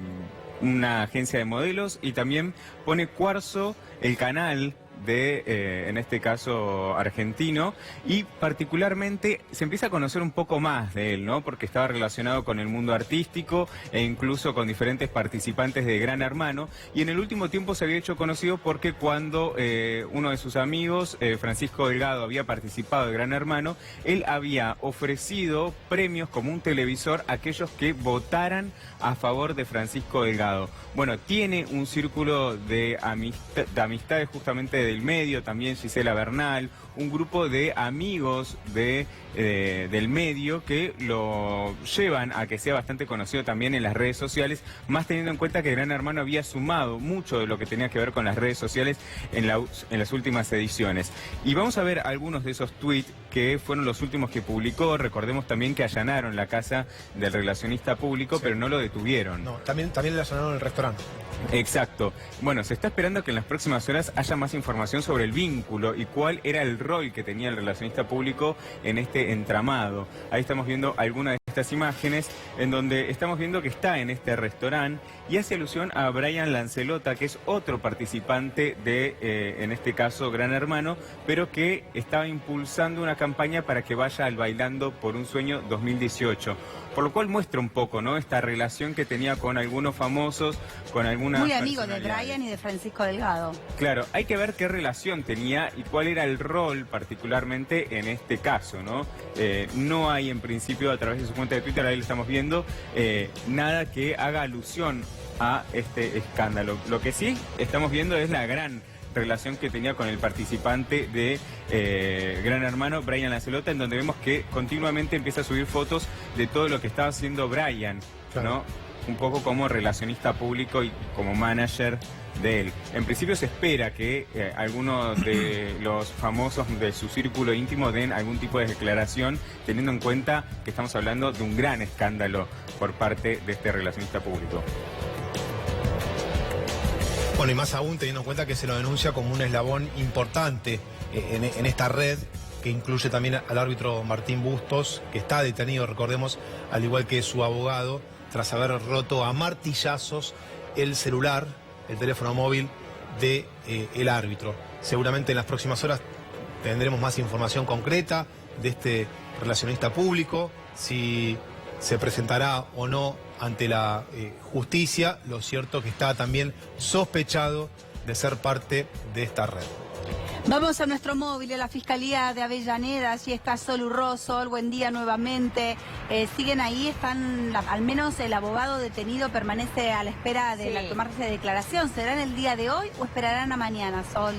una agencia de modelos y también pone Cuarzo, el canal de, en este caso, argentino, y particularmente se empieza a conocer un poco más de él, ¿no? Porque estaba relacionado con el mundo artístico e incluso con diferentes participantes de Gran Hermano, y en el último tiempo se había hecho conocido porque cuando uno de sus amigos, Francisco Delgado, había participado de Gran Hermano, él había ofrecido premios como un televisor a aquellos que votaran a favor de Francisco Delgado. Bueno, tiene un círculo de amistades justamente del medio, también Gisela Bernal, un grupo de amigos del medio que lo llevan a que sea bastante conocido también en las redes sociales, más teniendo en cuenta que Gran Hermano había sumado mucho de lo que tenía que ver con las redes sociales en las últimas ediciones. Y vamos a ver algunos de esos tweets que fueron los últimos que publicó. Recordemos también que allanaron la casa del relacionista público, pero no lo detuvieron. No, también le allanaron el restaurante. Exacto. Bueno, se está esperando que en las próximas horas haya más información sobre el vínculo y cuál era el rol que tenía el relacionista público en este entramado. Ahí estamos viendo algunas de estas imágenes en donde estamos viendo que está en este restaurante y hace alusión a Brian Lancelota, que es otro participante de, en este caso, Gran Hermano, pero que estaba impulsando una campaña para que vaya al Bailando por un Sueño 2018. Por lo cual muestra un poco, ¿no?, esta relación que tenía con algunos famosos, con algunas muy amigo de Brian y de Francisco Delgado. Claro, hay que ver qué relación tenía y cuál era el rol particularmente en este caso, ¿no? No hay en principio, a través de su cuenta de Twitter, ahí lo estamos viendo, nada que haga alusión a este escándalo. Lo que sí estamos viendo es la gran relación que tenía con el participante de Gran Hermano, Brian Lancelota, en donde vemos que continuamente empieza a subir fotos de todo lo que estaba haciendo Brian, claro, ¿no? Un poco como relacionista público y como manager de él. En principio se espera que algunos de los famosos de su círculo íntimo den algún tipo de declaración, teniendo en cuenta que estamos hablando de un gran escándalo por parte de este relacionista público. Bueno, y más aún teniendo en cuenta que se lo denuncia como un eslabón importante en esta red, que incluye también al árbitro Martín Bustos, que está detenido, recordemos, al igual que su abogado, tras haber roto a martillazos el celular, el teléfono móvil de el árbitro. Seguramente en las próximas horas tendremos más información concreta de este relacionista público, si se presentará o no ante la justicia. Lo cierto que está también sospechado de ser parte de esta red. Vamos a nuestro móvil, a la Fiscalía de Avellaneda. Allí está Sol Urroz. Sol, buen día nuevamente. ¿Siguen ahí? Están, al menos el abogado detenido permanece a la espera de tomarse declaración. ¿Será en el día de hoy o esperarán a mañana, Sol?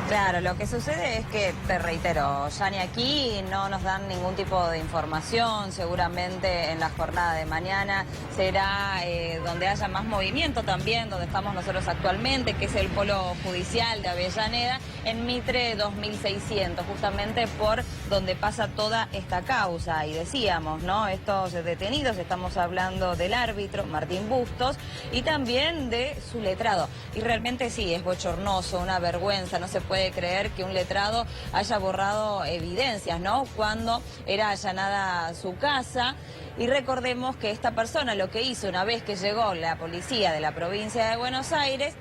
Claro, lo que sucede es que, te reitero, Yani, aquí no nos dan ningún tipo de información. Seguramente en la jornada de mañana será donde haya más movimiento también, donde estamos nosotros actualmente, que es el Polo Judicial de Avellaneda, en Mitre 2600, justamente por donde pasa toda esta causa. Y decíamos, ¿no?, estos detenidos, estamos hablando del árbitro Martín Bustos y también de su letrado. Y realmente sí, es bochornoso, una vergüenza, no se puede creer que un letrado haya borrado evidencias, ¿no?, cuando era allanada su casa. Y recordemos que esta persona lo que hizo una vez que llegó la policía de la provincia de Buenos Aires,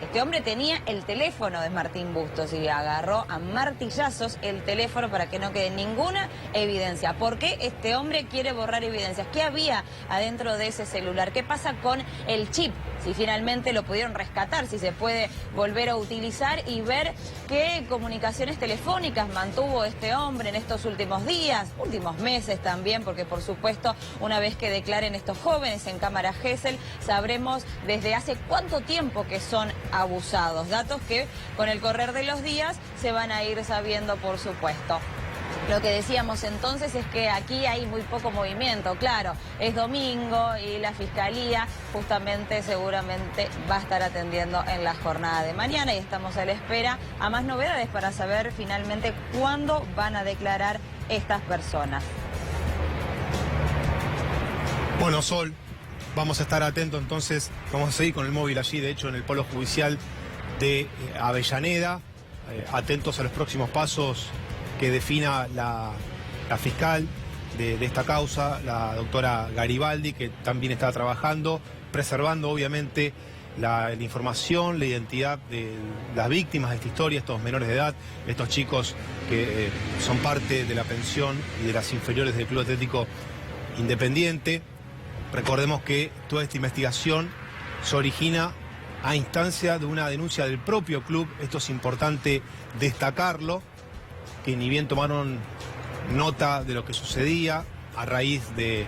este hombre tenía el teléfono de Martín Bustos y agarró a martillazos el teléfono para que no quede ninguna evidencia. ¿Por qué este hombre quiere borrar evidencias? ¿Qué había adentro de ese celular? ¿Qué pasa con el chip? Si finalmente lo pudieron rescatar, si se puede volver a utilizar y ver qué comunicaciones telefónicas mantuvo este hombre en estos últimos días, últimos meses también, porque por supuesto una vez que declaren estos jóvenes en cámara Gesell, sabremos desde hace cuánto tiempo que son abusados. Datos que con el correr de los días se van a ir sabiendo, por supuesto. Lo que decíamos entonces es que aquí hay muy poco movimiento. Claro, es domingo y la Fiscalía justamente seguramente va a estar atendiendo en la jornada de mañana y estamos a la espera a más novedades para saber finalmente cuándo van a declarar estas personas. Bueno, Sol, vamos a estar atentos entonces, vamos a seguir con el móvil allí, de hecho en el Polo Judicial de Avellaneda, atentos a los próximos pasos que defina la fiscal de esta causa, la doctora Garibaldi, que también está trabajando, preservando obviamente la información, la identidad de las víctimas de esta historia, estos menores de edad, estos chicos que son parte de la pensión y de las inferiores del Club Atlético Independiente. Recordemos que toda esta investigación se origina a instancia de una denuncia del propio club. Esto es importante destacarlo, que ni bien tomaron nota de lo que sucedía a raíz del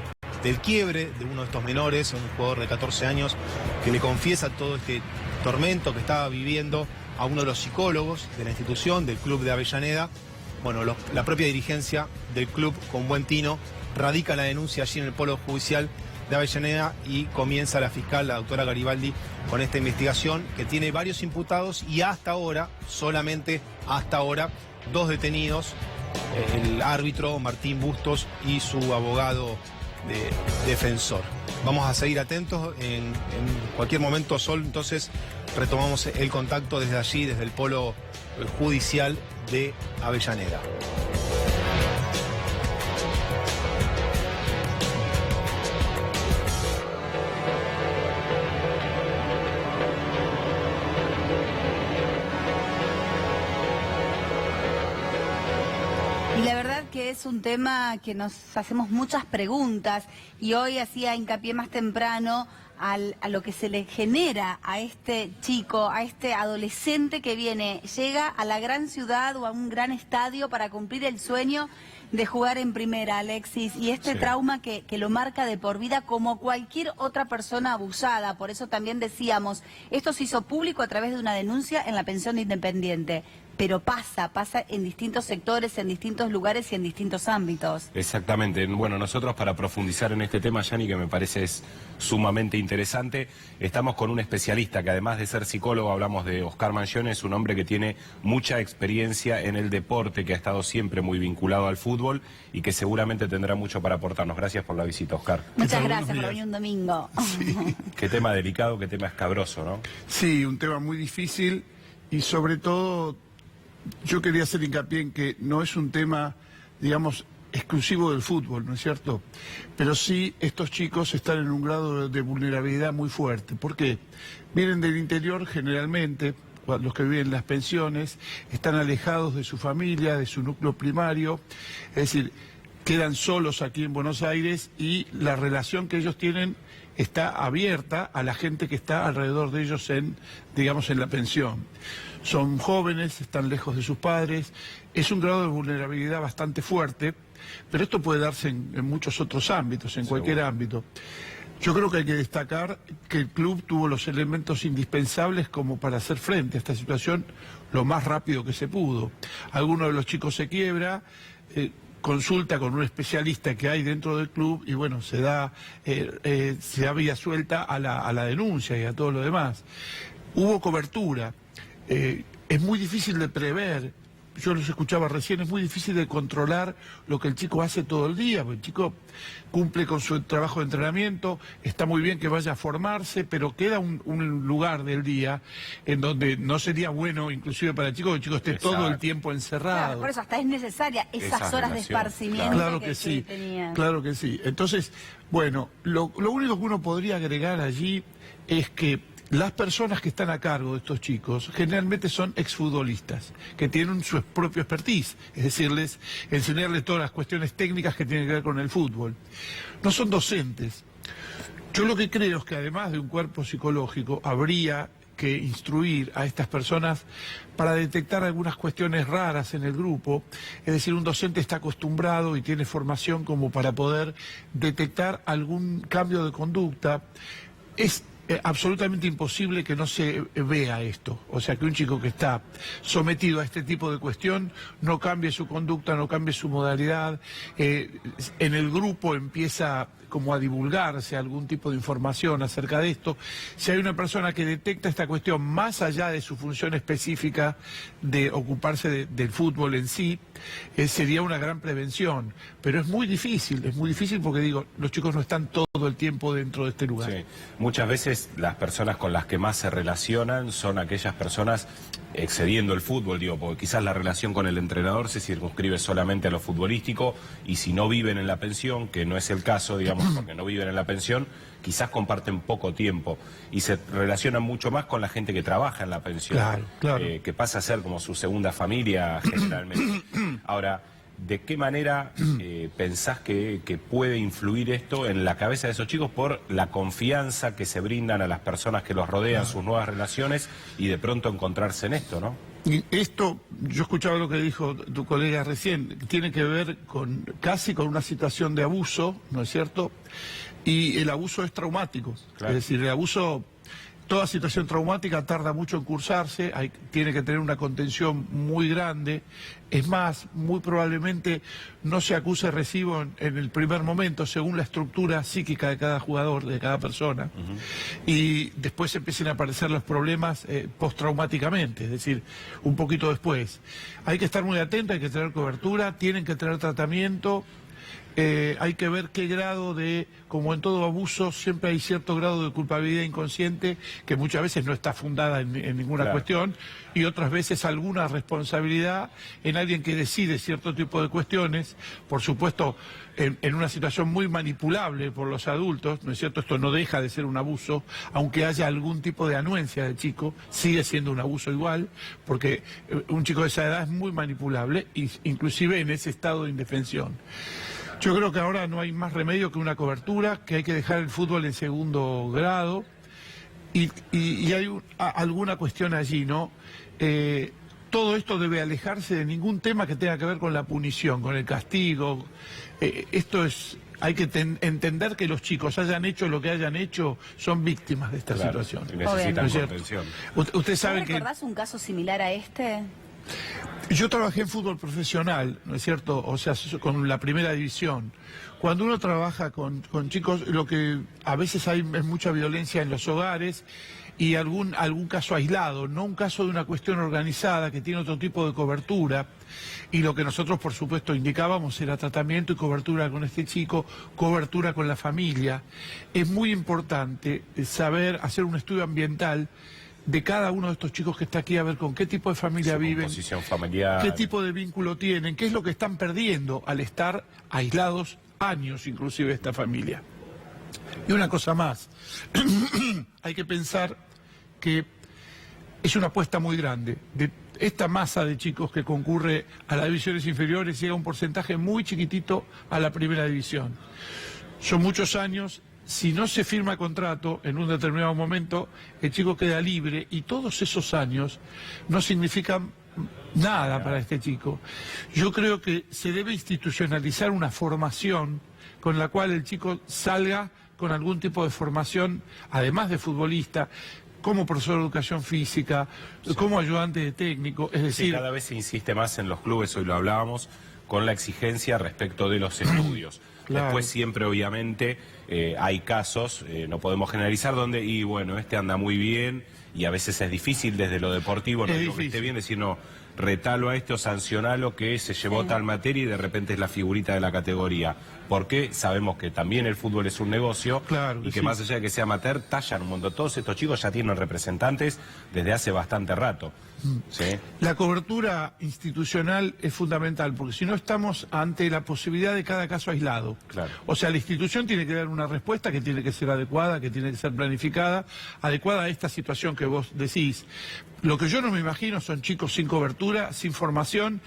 quiebre de uno de estos menores, un jugador de 14 años, que le confiesa todo este tormento que estaba viviendo a uno de los psicólogos de la institución, del club de Avellaneda. Bueno, la propia dirigencia del club, con buen tino, radica la denuncia allí en el Polo Judicial de Avellaneda y comienza la fiscal, la doctora Garibaldi, con esta investigación que tiene varios imputados y hasta ahora, solamente hasta ahora, 2 detenidos, el árbitro Martín Bustos y su abogado defensor. Vamos a seguir atentos, en cualquier momento, Sol, entonces retomamos el contacto desde allí, desde el Polo Judicial de Avellaneda. que es un tema que nos hacemos muchas preguntas y hoy hacía hincapié más temprano a lo que se le genera a este chico, a este adolescente que llega a la gran ciudad o a un gran estadio para cumplir el sueño de jugar en primera, Alexis, y este trauma que lo marca de por vida como cualquier otra persona abusada. Por eso también decíamos, esto se hizo público a través de una denuncia en la pensión de Independiente. Pero pasa en distintos sectores, en distintos lugares y en distintos ámbitos. Exactamente. Bueno, nosotros para profundizar en este tema, Yani, que me parece es sumamente interesante, estamos con un especialista que además de ser psicólogo, hablamos de Oscar Mangione, es un hombre que tiene mucha experiencia en el deporte, que ha estado siempre muy vinculado al fútbol y que seguramente tendrá mucho para aportarnos. Gracias por la visita, Oscar. Muchas gracias por venir un domingo. Sí. Qué tema delicado, qué tema escabroso, ¿no? Sí, un tema muy difícil y sobre todo yo quería hacer hincapié en que no es un tema, digamos, exclusivo del fútbol, ¿no es cierto? Pero sí estos chicos están en un grado de vulnerabilidad muy fuerte. ¿Por qué? Vienen del interior generalmente, los que viven en las pensiones, están alejados de su familia, de su núcleo primario, es decir, quedan solos aquí en Buenos Aires y la relación que ellos tienen está abierta a la gente que está alrededor de ellos digamos, en la pensión. Son jóvenes, están lejos de sus padres, es un grado de vulnerabilidad bastante fuerte, pero esto puede darse en muchos otros ámbitos, en cualquier ámbito. Yo creo que hay que destacar que el club tuvo los elementos indispensables como para hacer frente a esta situación lo más rápido que se pudo. Alguno de los chicos se quiebra, consulta con un especialista que hay dentro del club y bueno, se da vía suelta a la denuncia y a todo lo demás. Hubo cobertura. Es muy difícil de prever, yo los escuchaba recién, es muy difícil de controlar lo que el chico hace todo el día, porque el chico cumple con su trabajo de entrenamiento, está muy bien que vaya a formarse, pero queda un lugar del día en donde no sería bueno, inclusive para el chico, que el chico esté todo el tiempo encerrado. Claro, por eso hasta es necesaria esas horas de esparcimiento. Claro que sí, claro que sí. Entonces, bueno, lo único que uno podría agregar allí es que las personas que están a cargo de estos chicos generalmente son exfutbolistas, que tienen su propio expertise, es decir, enseñarles todas las cuestiones técnicas que tienen que ver con el fútbol. No son docentes. Yo lo que creo es que además de un cuerpo psicológico, habría que instruir a estas personas para detectar algunas cuestiones raras en el grupo. Es decir, un docente está acostumbrado y tiene formación como para poder detectar algún cambio de conducta. Es absolutamente imposible que no se vea esto. O sea, que un chico que está sometido a este tipo de cuestión no cambie su conducta, no cambie su modalidad. En el grupo empieza como a divulgarse algún tipo de información acerca de esto. Si hay una persona que detecta esta cuestión más allá de su función específica de ocuparse del fútbol en sí, sería una gran prevención. Pero es muy difícil porque digo, los chicos no están todo el tiempo dentro de este lugar. Sí. Muchas veces las personas con las que más se relacionan son aquellas personas excediendo el fútbol, digo, porque quizás la relación con el entrenador se circunscribe solamente a lo futbolístico y si no viven en la pensión, que no es el caso, digamos, porque no viven en la pensión, quizás comparten poco tiempo y se relacionan mucho más con la gente que trabaja en la pensión, claro. Que pasa a ser como su segunda familia generalmente. Ahora, ¿de qué manera pensás que puede influir esto en la cabeza de esos chicos por la confianza que se brindan a las personas que los rodean, sus nuevas relaciones y de pronto encontrarse en esto, ¿no? Y esto, yo escuchaba lo que dijo tu colega recién, tiene que ver casi con una situación de abuso, ¿no es cierto? Y el abuso es traumático, claro. Es decir, el abuso... Toda situación traumática tarda mucho en cursarse, tiene que tener una contención muy grande. Es más, muy probablemente no se acuse recibo en el primer momento, según la estructura psíquica de cada jugador, de cada persona. Y después empiecen a aparecer los problemas postraumáticamente, es decir, un poquito después. Hay que estar muy atento, hay que tener cobertura, tienen que tener tratamiento. hay que ver qué grado de, como en todo abuso, siempre hay cierto grado de culpabilidad inconsciente que muchas veces no está fundada en ninguna cuestión, y otras veces alguna responsabilidad en alguien que decide cierto tipo de cuestiones, por supuesto en una situación muy manipulable por los adultos, ¿no es cierto? Esto no deja de ser un abuso, aunque haya algún tipo de anuencia del chico, sigue siendo un abuso igual, porque un chico de esa edad es muy manipulable, inclusive en ese estado de indefensión. Yo creo que ahora no hay más remedio que una cobertura, que hay que dejar el fútbol en segundo grado, y hay alguna cuestión allí, ¿no? Todo esto debe alejarse de ningún tema que tenga que ver con la punición, con el castigo. Esto es... Hay que entender que los chicos hayan hecho lo que hayan hecho, son víctimas de esta situación. Y necesitan ¿No es cierto? contención. Usted sabe que... ¿Recordás un caso similar a este? Yo trabajé en fútbol profesional, ¿no es cierto? O sea, con la primera división. Cuando uno trabaja con chicos, lo que a veces hay es mucha violencia en los hogares y algún caso aislado, no un caso de una cuestión organizada que tiene otro tipo de cobertura. Y lo que nosotros, por supuesto, indicábamos era tratamiento y cobertura con este chico, cobertura con la familia. Es muy importante saber hacer un estudio ambiental de cada uno de estos chicos que está aquí, a ver con qué tipo de familia viven, composición familiar, qué tipo de vínculo tienen, qué es lo que están perdiendo al estar aislados años inclusive de esta familia. Y una cosa más, hay que pensar que es una apuesta muy grande. De esta masa de chicos que concurre a las divisiones inferiores llega un porcentaje muy chiquitito a la primera división. Son muchos años. Si no se firma contrato en un determinado momento, el chico queda libre y todos esos años no significan nada para este chico. Yo creo que se debe institucionalizar una formación con la cual el chico salga con algún tipo de formación, además de futbolista, como profesor de educación física, como ayudante de técnico, es decir... Sí, cada vez se insiste más en los clubes, hoy lo hablábamos, con la exigencia respecto de los estudios. Claro. Después siempre, obviamente, hay casos, no podemos generalizar, donde, y bueno, este anda muy bien, y a veces es difícil desde lo deportivo, no digo que esté bien, decir, no, retalo a este o sancionalo que se llevó tal materia y de repente es la figurita de la categoría. Porque sabemos que también el fútbol es un negocio, claro, y que más allá de que sea amateur, tallan un montón. Todos estos chicos ya tienen representantes desde hace bastante rato. ¿Sí? La cobertura institucional es fundamental, porque si no estamos ante la posibilidad de cada caso aislado. Claro. O sea, la institución tiene que dar una respuesta que tiene que ser adecuada, que tiene que ser planificada, adecuada a esta situación que vos decís. Lo que yo no me imagino son chicos sin cobertura, sin formación,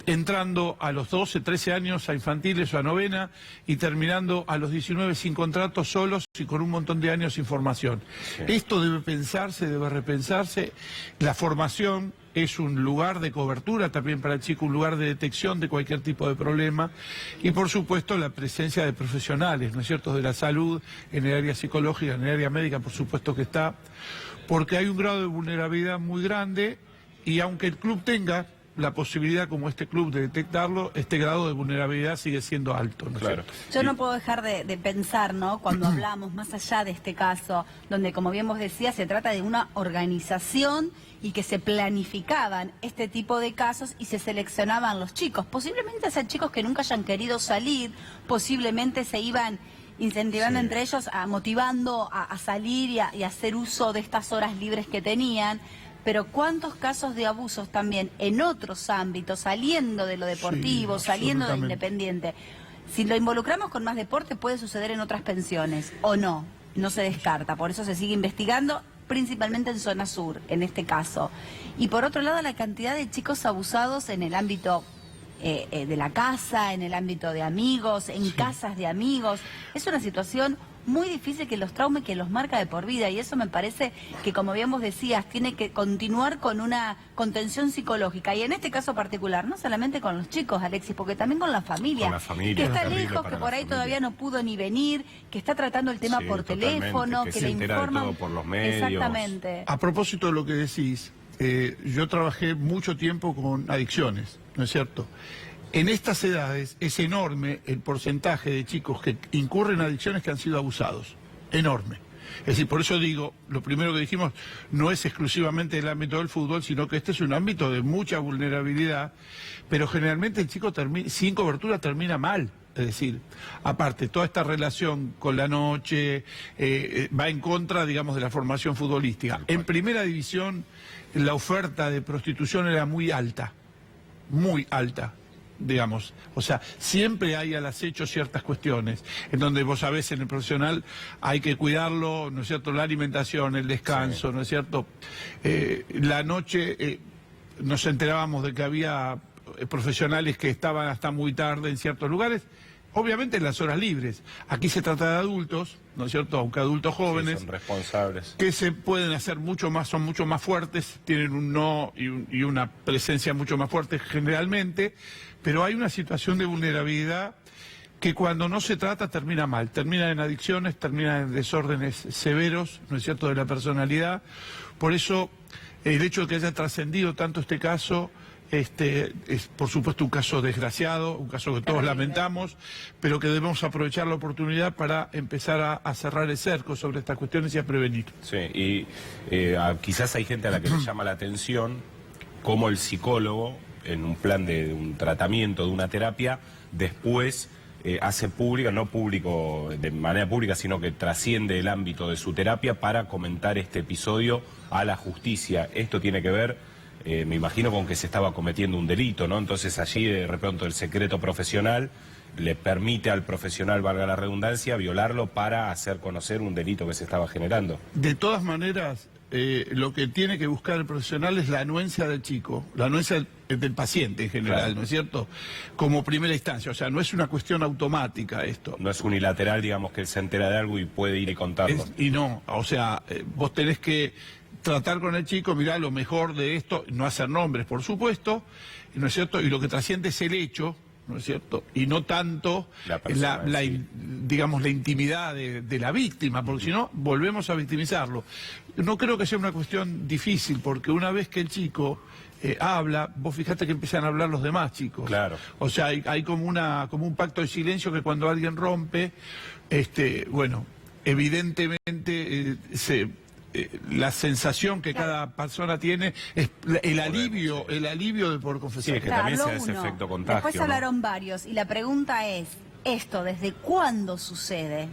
entrando a los 12, 13 años a infantiles o a novena y terminando a los 19 sin contratos, solos y con un montón de años sin formación. Sí. Esto debe pensarse, debe repensarse. La formación es un lugar de cobertura también para el chico, un lugar de detección de cualquier tipo de problema y por supuesto la presencia de profesionales, ¿no es cierto?, de la salud, en el área psicológica, en el área médica, por supuesto que está, porque hay un grado de vulnerabilidad muy grande y aunque el club tenga la posibilidad, como este club, de detectarlo, este grado de vulnerabilidad sigue siendo alto, ¿no? Claro. Yo no puedo dejar de pensar, ¿no?, cuando hablamos más allá de este caso, donde, como bien vos decías, se trata de una organización y que se planificaban este tipo de casos y se seleccionaban los chicos. Posiblemente sean chicos que nunca hayan querido salir, posiblemente se iban incentivando entre ellos, motivando a salir y a hacer uso de estas horas libres que tenían. Pero cuántos casos de abusos también en otros ámbitos, saliendo de lo deportivo, saliendo de Independiente. Si lo involucramos con más deporte, puede suceder en otras pensiones, o no, no se descarta. Por eso se sigue investigando, principalmente en zona sur, en este caso. Y por otro lado, la cantidad de chicos abusados en el ámbito de la casa, en el ámbito de amigos, en casas de amigos. Es una situación muy difícil que los traume, que los marca de por vida, y eso me parece que, como bien vos decías, tiene que continuar con una contención psicológica, y en este caso particular, no solamente con los chicos, Alexis, porque también con la familia, que está lejos, que por ahí todavía no pudo ni venir, que está tratando el tema por teléfono, que le informan por los medios. Exactamente. A propósito de lo que decís, yo trabajé mucho tiempo con adicciones, ¿no es cierto? En estas edades es enorme el porcentaje de chicos que incurren en adicciones que han sido abusados. Enorme. Es decir, por eso digo, lo primero que dijimos no es exclusivamente el ámbito del fútbol, sino que este es un ámbito de mucha vulnerabilidad, pero generalmente el chico sin cobertura termina mal. Es decir, aparte, toda esta relación con la noche va en contra, digamos, de la formación futbolística. En primera división, la oferta de prostitución era muy alta, digamos. O sea, siempre hay al acecho ciertas cuestiones, en donde vos sabés, en el profesional hay que cuidarlo, ¿no es cierto?, la alimentación, el descanso, ¿no es cierto? La noche nos enterábamos de que había profesionales que estaban hasta muy tarde en ciertos lugares, obviamente en las horas libres. Aquí se trata de adultos, ¿no es cierto?, aunque adultos jóvenes, son responsables, que se pueden hacer mucho más, son mucho más fuertes, tienen un no y una presencia mucho más fuerte generalmente, pero hay una situación de vulnerabilidad que cuando no se trata termina mal, termina en adicciones, termina en desórdenes severos, ¿no es cierto?, de la personalidad. Por eso el hecho de que haya trascendido tanto este caso es por supuesto un caso desgraciado, un caso que todos lamentamos, pero que debemos aprovechar la oportunidad para empezar a cerrar el cerco sobre estas cuestiones y a prevenir. Sí, y quizás hay gente a la que le llama la atención cómo el psicólogo, en un plan de un tratamiento, de una terapia, después hace pública, no público de manera pública, sino que trasciende el ámbito de su terapia para comentar este episodio a la justicia. Esto tiene que ver, me imagino, con que se estaba cometiendo un delito, ¿no? Entonces allí de repente el secreto profesional le permite al profesional, valga la redundancia, violarlo para hacer conocer un delito que se estaba generando. De todas maneras, lo que tiene que buscar el profesional es la anuencia del chico, la anuencia del paciente en general, claro, ¿no es cierto?, como primera instancia. O sea, no es una cuestión automática esto. No es unilateral, digamos, que él se entera de algo y puede ir y contarlo. Y no, o sea, vos tenés que tratar con el chico, mirá, lo mejor de esto, no hacer nombres, por supuesto, ¿no es cierto?, y lo que trasciende es el hecho, ¿no es cierto?, y no tanto digamos, la intimidad de la víctima, porque si no, volvemos a victimizarlo. No creo que sea una cuestión difícil, porque una vez que el chico habla, vos fijate que empiezan a hablar los demás chicos. Claro. O sea, hay como un pacto de silencio que cuando alguien rompe, bueno, evidentemente la sensación que cada persona tiene es el alivio de poder confesar. Sí, que también sea ese efecto contagio. Después hablaron varios y la pregunta es, ¿esto desde cuándo sucede?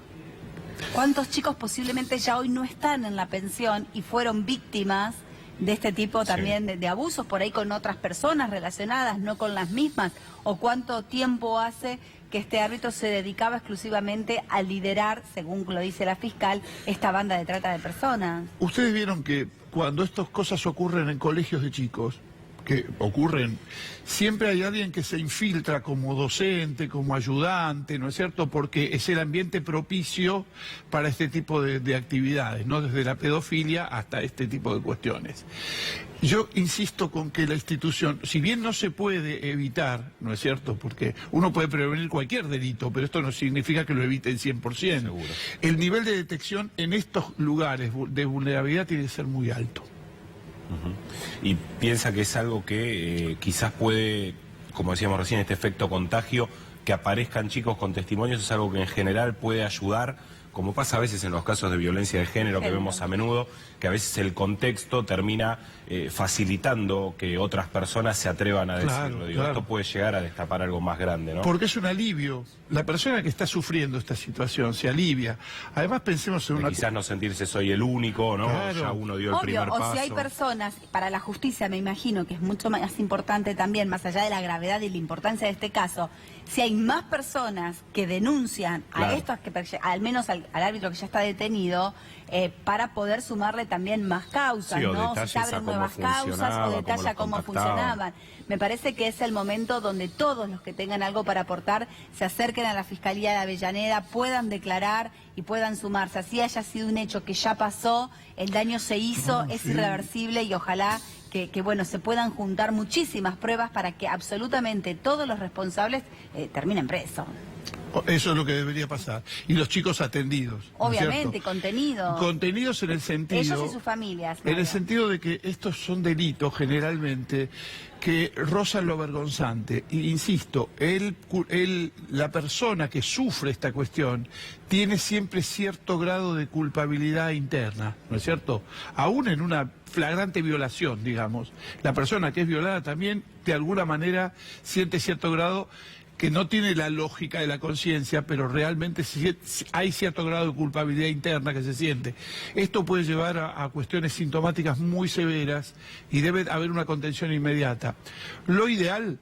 ¿Cuántos chicos posiblemente ya hoy no están en la pensión y fueron víctimas de este tipo también de abusos, por ahí con otras personas relacionadas, no con las mismas? ¿O cuánto tiempo hace que este árbitro se dedicaba exclusivamente a liderar, según lo dice la fiscal, esta banda de trata de personas? Ustedes vieron que cuando estas cosas ocurren en colegios de chicos, que ocurren, siempre hay alguien que se infiltra como docente, como ayudante, ¿no es cierto?, porque es el ambiente propicio para este tipo de actividades, ¿no?, desde la pedofilia hasta este tipo de cuestiones. Yo insisto con que la institución, si bien no se puede evitar, ¿no es cierto?, porque uno puede prevenir cualquier delito, pero esto no significa que lo eviten 100%. Seguro. El nivel de detección en estos lugares de vulnerabilidad tiene que ser muy alto. Y piensa que es algo que quizás puede, como decíamos recién, este efecto contagio, que aparezcan chicos con testimonios, es algo que en general puede ayudar, como pasa a veces en los casos de violencia de género que vemos a menudo, que a veces el contexto termina facilitando que otras personas se atrevan a decirlo. Digo, esto puede llegar a destapar algo más grande, ¿no? Porque es un alivio. La persona que está sufriendo esta situación se alivia. Además, pensemos en una... Quizás no sentirse soy el único, ¿no? Claro. Ya uno dio el primer paso. O si hay personas, para la justicia me imagino que es mucho más importante también, más allá de la gravedad y la importancia de este caso, si hay más personas que denuncian a estos, que al menos al árbitro que ya está detenido, para poder sumarle también más causas, sí, ¿no? Si se abren nuevas causas o detalla cómo funcionaban. Me parece que es el momento donde todos los que tengan algo para aportar se acerquen a la Fiscalía de Avellaneda, puedan declarar y puedan sumarse. Así haya sido un hecho que ya pasó, el daño se hizo, es irreversible y ojalá que bueno, se puedan juntar muchísimas pruebas para que absolutamente todos los responsables terminen presos. Eso es lo que debería pasar. Y los chicos atendidos. ¿no es Obviamente, cierto? contenido. Contenidos en el sentido... Ellos y sus familias. En el Mario. sentido de que estos son delitos generalmente que rozan lo vergonzante. Y insisto, la persona que sufre esta cuestión tiene siempre cierto grado de culpabilidad interna, ¿no es cierto? Aún en una flagrante violación, digamos, la persona que es violada también de alguna manera siente cierto grado que no tiene la lógica de la conciencia, pero realmente hay cierto grado de culpabilidad interna que se siente. Esto puede llevar a cuestiones sintomáticas muy severas y debe haber una contención inmediata. Lo ideal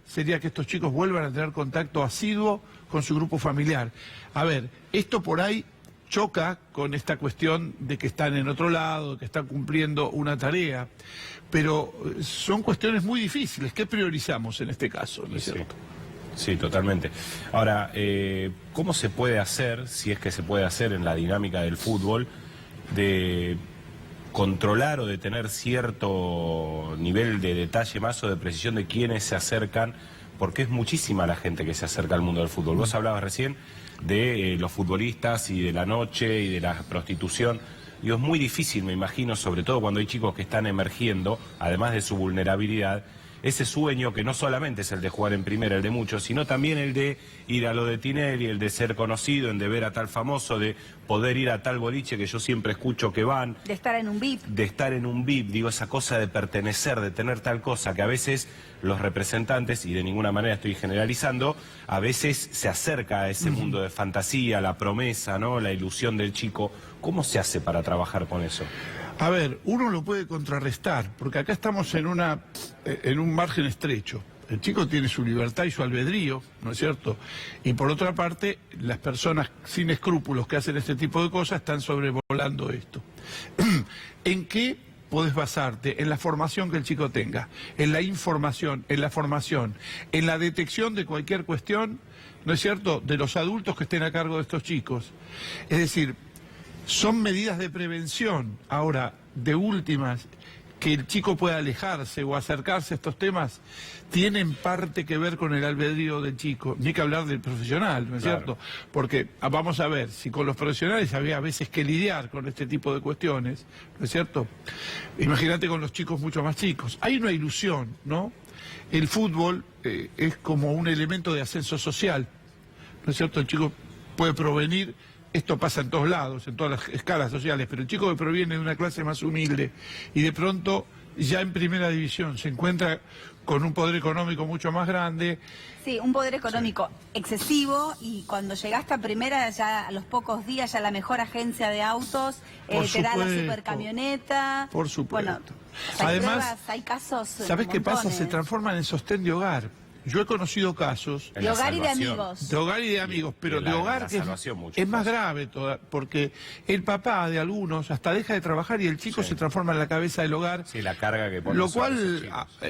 sería que estos chicos vuelvan a tener contacto asiduo con su grupo familiar. A ver, esto por ahí choca con esta cuestión de que están en otro lado, que están cumpliendo una tarea, pero son cuestiones muy difíciles. ¿Qué priorizamos en este caso? ¿No es cierto? Sí, totalmente. Ahora, ¿cómo se puede hacer, si es que se puede hacer en la dinámica del fútbol, de controlar o de tener cierto nivel de detalle más o de precisión de quiénes se acercan? Porque es muchísima la gente que se acerca al mundo del fútbol. Vos hablabas recién de los futbolistas y de la noche y de la prostitución. Digo, es muy difícil, me imagino, sobre todo cuando hay chicos que están emergiendo, además de su vulnerabilidad, ese sueño que no solamente es el de jugar en primera, el de muchos, sino también el de ir a lo de Tinelli, el de ser conocido, el de ver a tal famoso, de poder ir a tal boliche que yo siempre escucho que van. De estar en un VIP. De estar en un VIP, digo, esa cosa de pertenecer, de tener tal cosa, que a veces los representantes, y de ninguna manera estoy generalizando, a veces se acerca a ese mundo de fantasía, la promesa, ¿no? La ilusión del chico. ¿Cómo se hace para trabajar con eso? A ver, uno lo puede contrarrestar, porque acá estamos en un margen estrecho. El chico tiene su libertad y su albedrío, ¿no es cierto? Y por otra parte, las personas sin escrúpulos que hacen este tipo de cosas están sobrevolando esto. ¿En qué podés basarte? En la formación que el chico tenga, en la información, en la formación, en la detección de cualquier cuestión, ¿no es cierto?, de los adultos que estén a cargo de estos chicos. Es decir, son medidas de prevención. Ahora, de últimas, que el chico pueda alejarse o acercarse a estos temas, tienen parte que ver con el albedrío del chico. Ni que hablar del profesional, ¿no es cierto? Porque vamos a ver, si con los profesionales había a veces que lidiar con este tipo de cuestiones, ¿no es cierto? Imagínate con los chicos mucho más chicos. Hay una ilusión, ¿no? El fútbol es como un elemento de ascenso social, ¿no es cierto? El chico puede provenir... Esto pasa en todos lados, en todas las escalas sociales, pero el chico que proviene de una clase más humilde y de pronto ya en primera división se encuentra con un poder económico mucho más grande. Sí, un poder económico excesivo, y cuando llegaste a primera, ya a los pocos días, ya la mejor agencia de autos te da la supercamioneta. Por supuesto. Bueno, además, hay casos. ¿Sabés qué pasa? Se transforman en sostén de hogar. Yo he conocido casos... De hogar y de amigos. De hogar y de amigos, pero de hogar que es más grave, porque el papá de algunos hasta deja de trabajar y el chico se transforma en la cabeza del hogar. Sí, la carga que pone. Lo cual,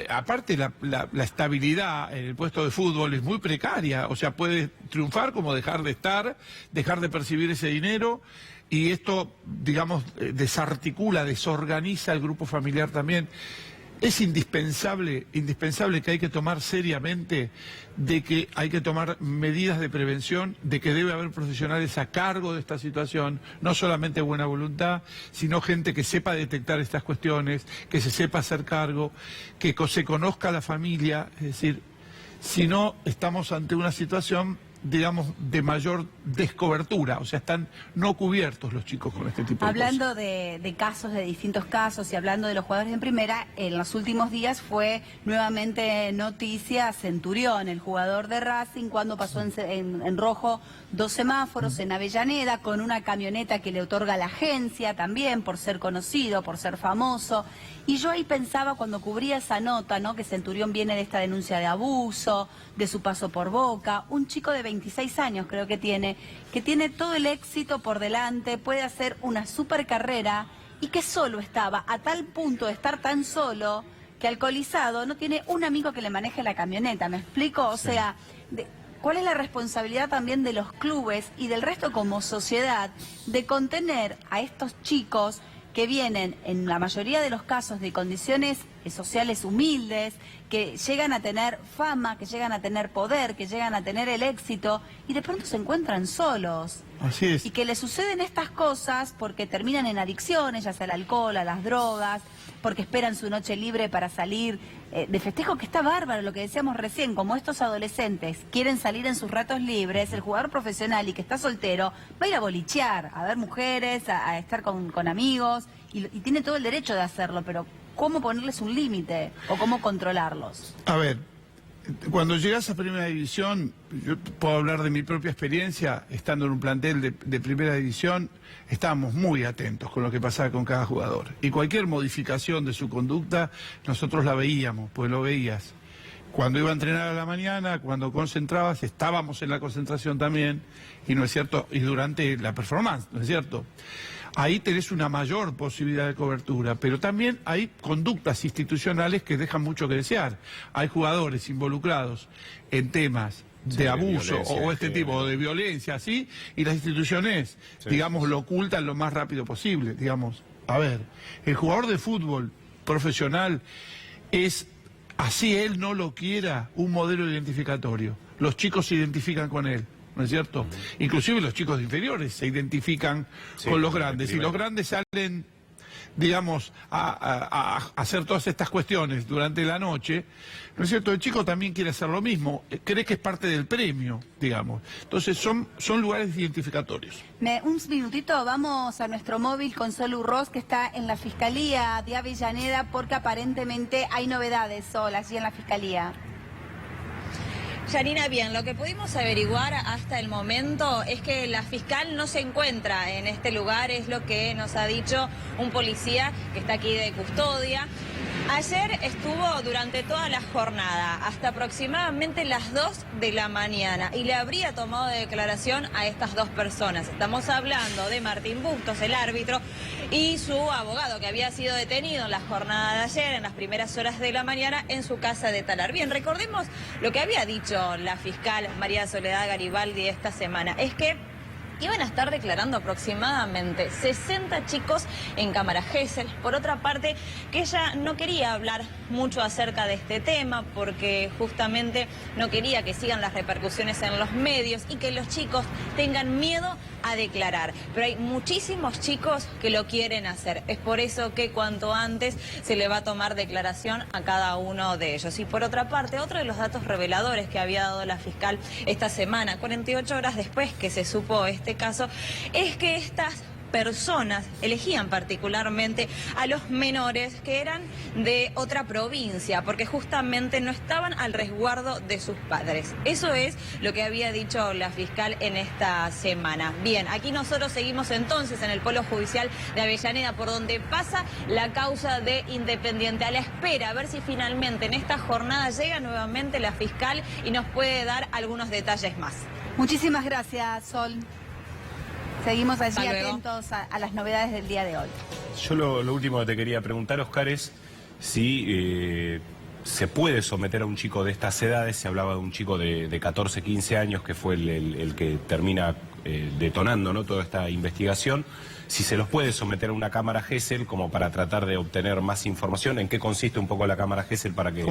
aparte, la estabilidad en el puesto de fútbol es muy precaria. O sea, puede triunfar como dejar de estar, dejar de percibir ese dinero. Y esto, digamos, desarticula, desorganiza el grupo familiar también. Es indispensable que hay que tomar seriamente, de que hay que tomar medidas de prevención, de que debe haber profesionales a cargo de esta situación, no solamente buena voluntad, sino gente que sepa detectar estas cuestiones, que se sepa hacer cargo, que se conozca la familia. Es decir, si no, estamos ante una situación, digamos, de mayor descobertura, o sea, están no cubiertos los chicos con este tipo de cosas. Hablando de casos, de distintos casos, y hablando de los jugadores en primera, en los últimos días fue nuevamente noticia Centurión, el jugador de Racing, cuando pasó en rojo 2 semáforos en Avellaneda, con una camioneta que le otorga la agencia también, por ser conocido, por ser famoso. Y yo ahí pensaba, cuando cubría esa nota, ¿no?, que Centurión viene de esta denuncia de abuso, de su paso por Boca, un chico de 26 años creo que tiene todo el éxito por delante, puede hacer una super carrera, y que solo estaba, a tal punto de estar tan solo, que alcoholizado, no tiene un amigo que le maneje la camioneta, ¿me explico? O sea, ¿cuál es la responsabilidad también de los clubes y del resto como sociedad de contener a estos chicos que vienen en la mayoría de los casos de condiciones sociales humildes, que llegan a tener fama, que llegan a tener poder, que llegan a tener el éxito y de pronto se encuentran solos. Así es. Y que les suceden estas cosas porque terminan en adicciones, ya sea al alcohol, a las drogas, porque esperan su noche libre para salir de festejo, que está bárbaro, lo que decíamos recién, como estos adolescentes quieren salir en sus ratos libres, el jugador profesional y que está soltero va a ir a bolichear, a ver mujeres, a estar con amigos, y tiene todo el derecho de hacerlo, pero ¿cómo ponerles un límite o cómo controlarlos? A ver, cuando llegas a Primera División, yo puedo hablar de mi propia experiencia, estando en un plantel de Primera División, estábamos muy atentos con lo que pasaba con cada jugador. Y cualquier modificación de su conducta, nosotros la veíamos, pues lo veías. Cuando iba a entrenar a la mañana, cuando concentrabas, estábamos en la concentración también, y no es cierto, y durante la performance, ¿no es cierto? Ahí tenés una mayor posibilidad de cobertura, pero también hay conductas institucionales que dejan mucho que desear. Hay jugadores involucrados en temas de abuso o este tipo de violencia, así, y las instituciones, digamos, lo ocultan lo más rápido posible, digamos. A ver, el jugador de fútbol profesional es, así él no lo quiera, un modelo identificatorio. Los chicos se identifican con él, ¿no es cierto? Inclusive los chicos inferiores se identifican con los grandes, y los grandes salen, digamos, a hacer todas estas cuestiones durante la noche, ¿no es cierto? El chico también quiere hacer lo mismo, cree que es parte del premio, digamos. Entonces son lugares identificatorios. Un minutito, vamos a nuestro móvil con Solu Ross, que está en la Fiscalía de Avellaneda, porque aparentemente hay novedades, Sol, allí en la Fiscalía. Yanina, bien, lo que pudimos averiguar hasta el momento es que la fiscal no se encuentra en este lugar, es lo que nos ha dicho un policía que está aquí de custodia. Ayer estuvo durante toda la jornada, hasta aproximadamente las 2 de la mañana, y le habría tomado de declaración a estas dos personas. Estamos hablando de Martín Bustos, el árbitro, y su abogado, que había sido detenido en la jornada de ayer, en las primeras horas de la mañana, en su casa de Talar. Bien, recordemos lo que había dicho la fiscal María Soledad Garibaldi esta semana, es que iban a estar declarando aproximadamente 60 chicos en cámara Gesell. Por otra parte, que ella no quería hablar mucho acerca de este tema porque justamente no quería que sigan las repercusiones en los medios y que los chicos tengan miedo a declarar. Pero hay muchísimos chicos que lo quieren hacer. Es por eso que cuanto antes se le va a tomar declaración a cada uno de ellos. Y por otra parte, otro de los datos reveladores que había dado la fiscal esta semana, 48 horas después que se supo este caso, es que estas personas elegían particularmente a los menores que eran de otra provincia, porque justamente no estaban al resguardo de sus padres. Eso es lo que había dicho la fiscal en esta semana. Bien, aquí nosotros seguimos entonces en el Polo Judicial de Avellaneda, por donde pasa la causa de Independiente, a la espera a ver si finalmente en esta jornada llega nuevamente la fiscal y nos puede dar algunos detalles más. Muchísimas gracias, Sol. Seguimos allí atentos a las novedades del día de hoy. Yo lo último que te quería preguntar, Oscar, es si se puede someter a un chico de estas edades. Se hablaba de un chico de 14, 15 años que fue el que termina detonando, ¿no?, toda esta investigación. Si se los puede someter a una cámara Gesell como para tratar de obtener más información, en qué consiste un poco la cámara Gesell para que,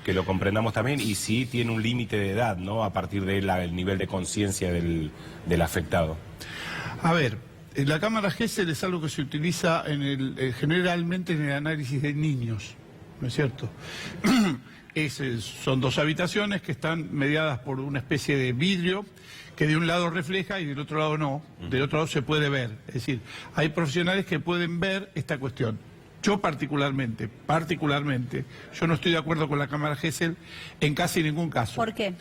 que lo comprendamos también, y si tiene un límite de edad, ¿no?, a partir del nivel de conciencia del afectado. A ver, la cámara Gesell es algo que se utiliza generalmente en el análisis de niños, ¿no es cierto? Son dos habitaciones que están mediadas por una especie de vidrio que de un lado refleja y del otro lado no, del otro lado se puede ver. Es decir, hay profesionales que pueden ver esta cuestión. Yo particularmente, yo no estoy de acuerdo con la cámara Gesell en casi ningún caso. ¿Por qué?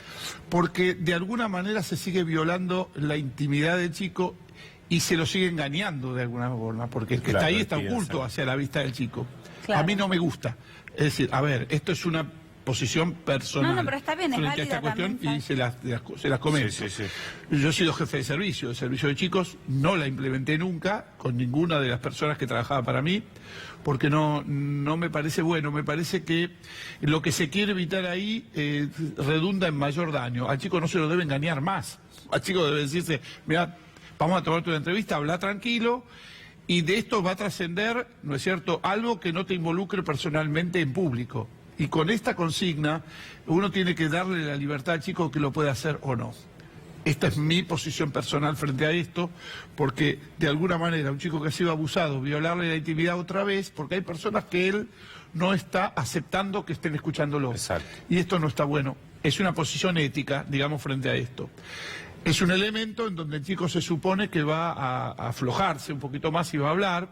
Porque de alguna manera se sigue violando la intimidad del chico y se lo sigue engañando de alguna forma, porque el que está ahí está oculto hacia la vista del chico. Claro. A mí no me gusta. Es decir, a ver, esto es una posición personal. No, pero está bien, es frente a esta cuestión también, y se las comento. Sí. Yo he sido jefe de servicio de chicos, no la implementé nunca con ninguna de las personas que trabajaba para mí, porque no me parece bueno, me parece que lo que se quiere evitar ahí redunda en mayor daño. Al chico no se lo debe engañar más. Al chico debe decirse, mira, vamos a tomarte una entrevista, habla tranquilo Y de esto va a trascender, ¿no es cierto?, algo que no te involucre personalmente en público. Y con esta consigna uno tiene que darle la libertad al chico que lo puede hacer o no. Esta es mi posición personal frente a esto, porque de alguna manera un chico que ha sido abusado, violarle la intimidad otra vez, porque hay personas que él no está aceptando que estén escuchándolo. Exacto. Y esto no está bueno. Es una posición ética, digamos, frente a esto. Es un elemento en donde el chico se supone que va a aflojarse un poquito más y va a hablar,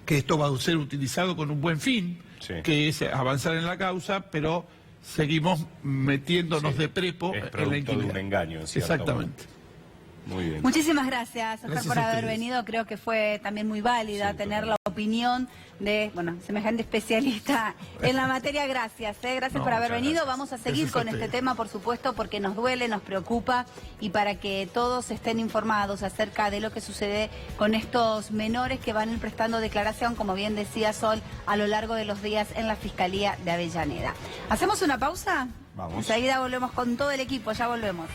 que esto va a ser utilizado con un buen fin, Sí. que es avanzar en la causa, pero seguimos metiéndonos Sí. de prepo Es en la producto de intimidad. un engaño, en cierto Exactamente. modo. Muy bien. Muchísimas gracias, Oscar, Gracias por a haber ustedes. venido. Creo que fue también muy válida Sí, tener totalmente. la opinión de, semejante especialista en la materia. Gracias, gracias No, por haber muchas venido. gracias. Vamos a seguir Gracias a con este ustedes. tema, por supuesto, porque nos duele, nos preocupa y para que todos estén informados acerca de lo que sucede con estos menores que van a ir prestando declaración, como bien decía Sol, a lo largo de los días en la Fiscalía de Avellaneda. ¿Hacemos una pausa? Vamos. Enseguida volvemos con todo el equipo, ya volvemos.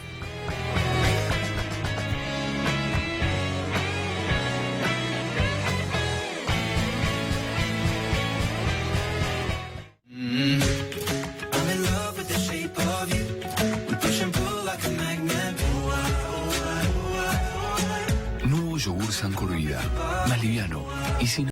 Nuevo yogur Sancor Vida, más liviano y sin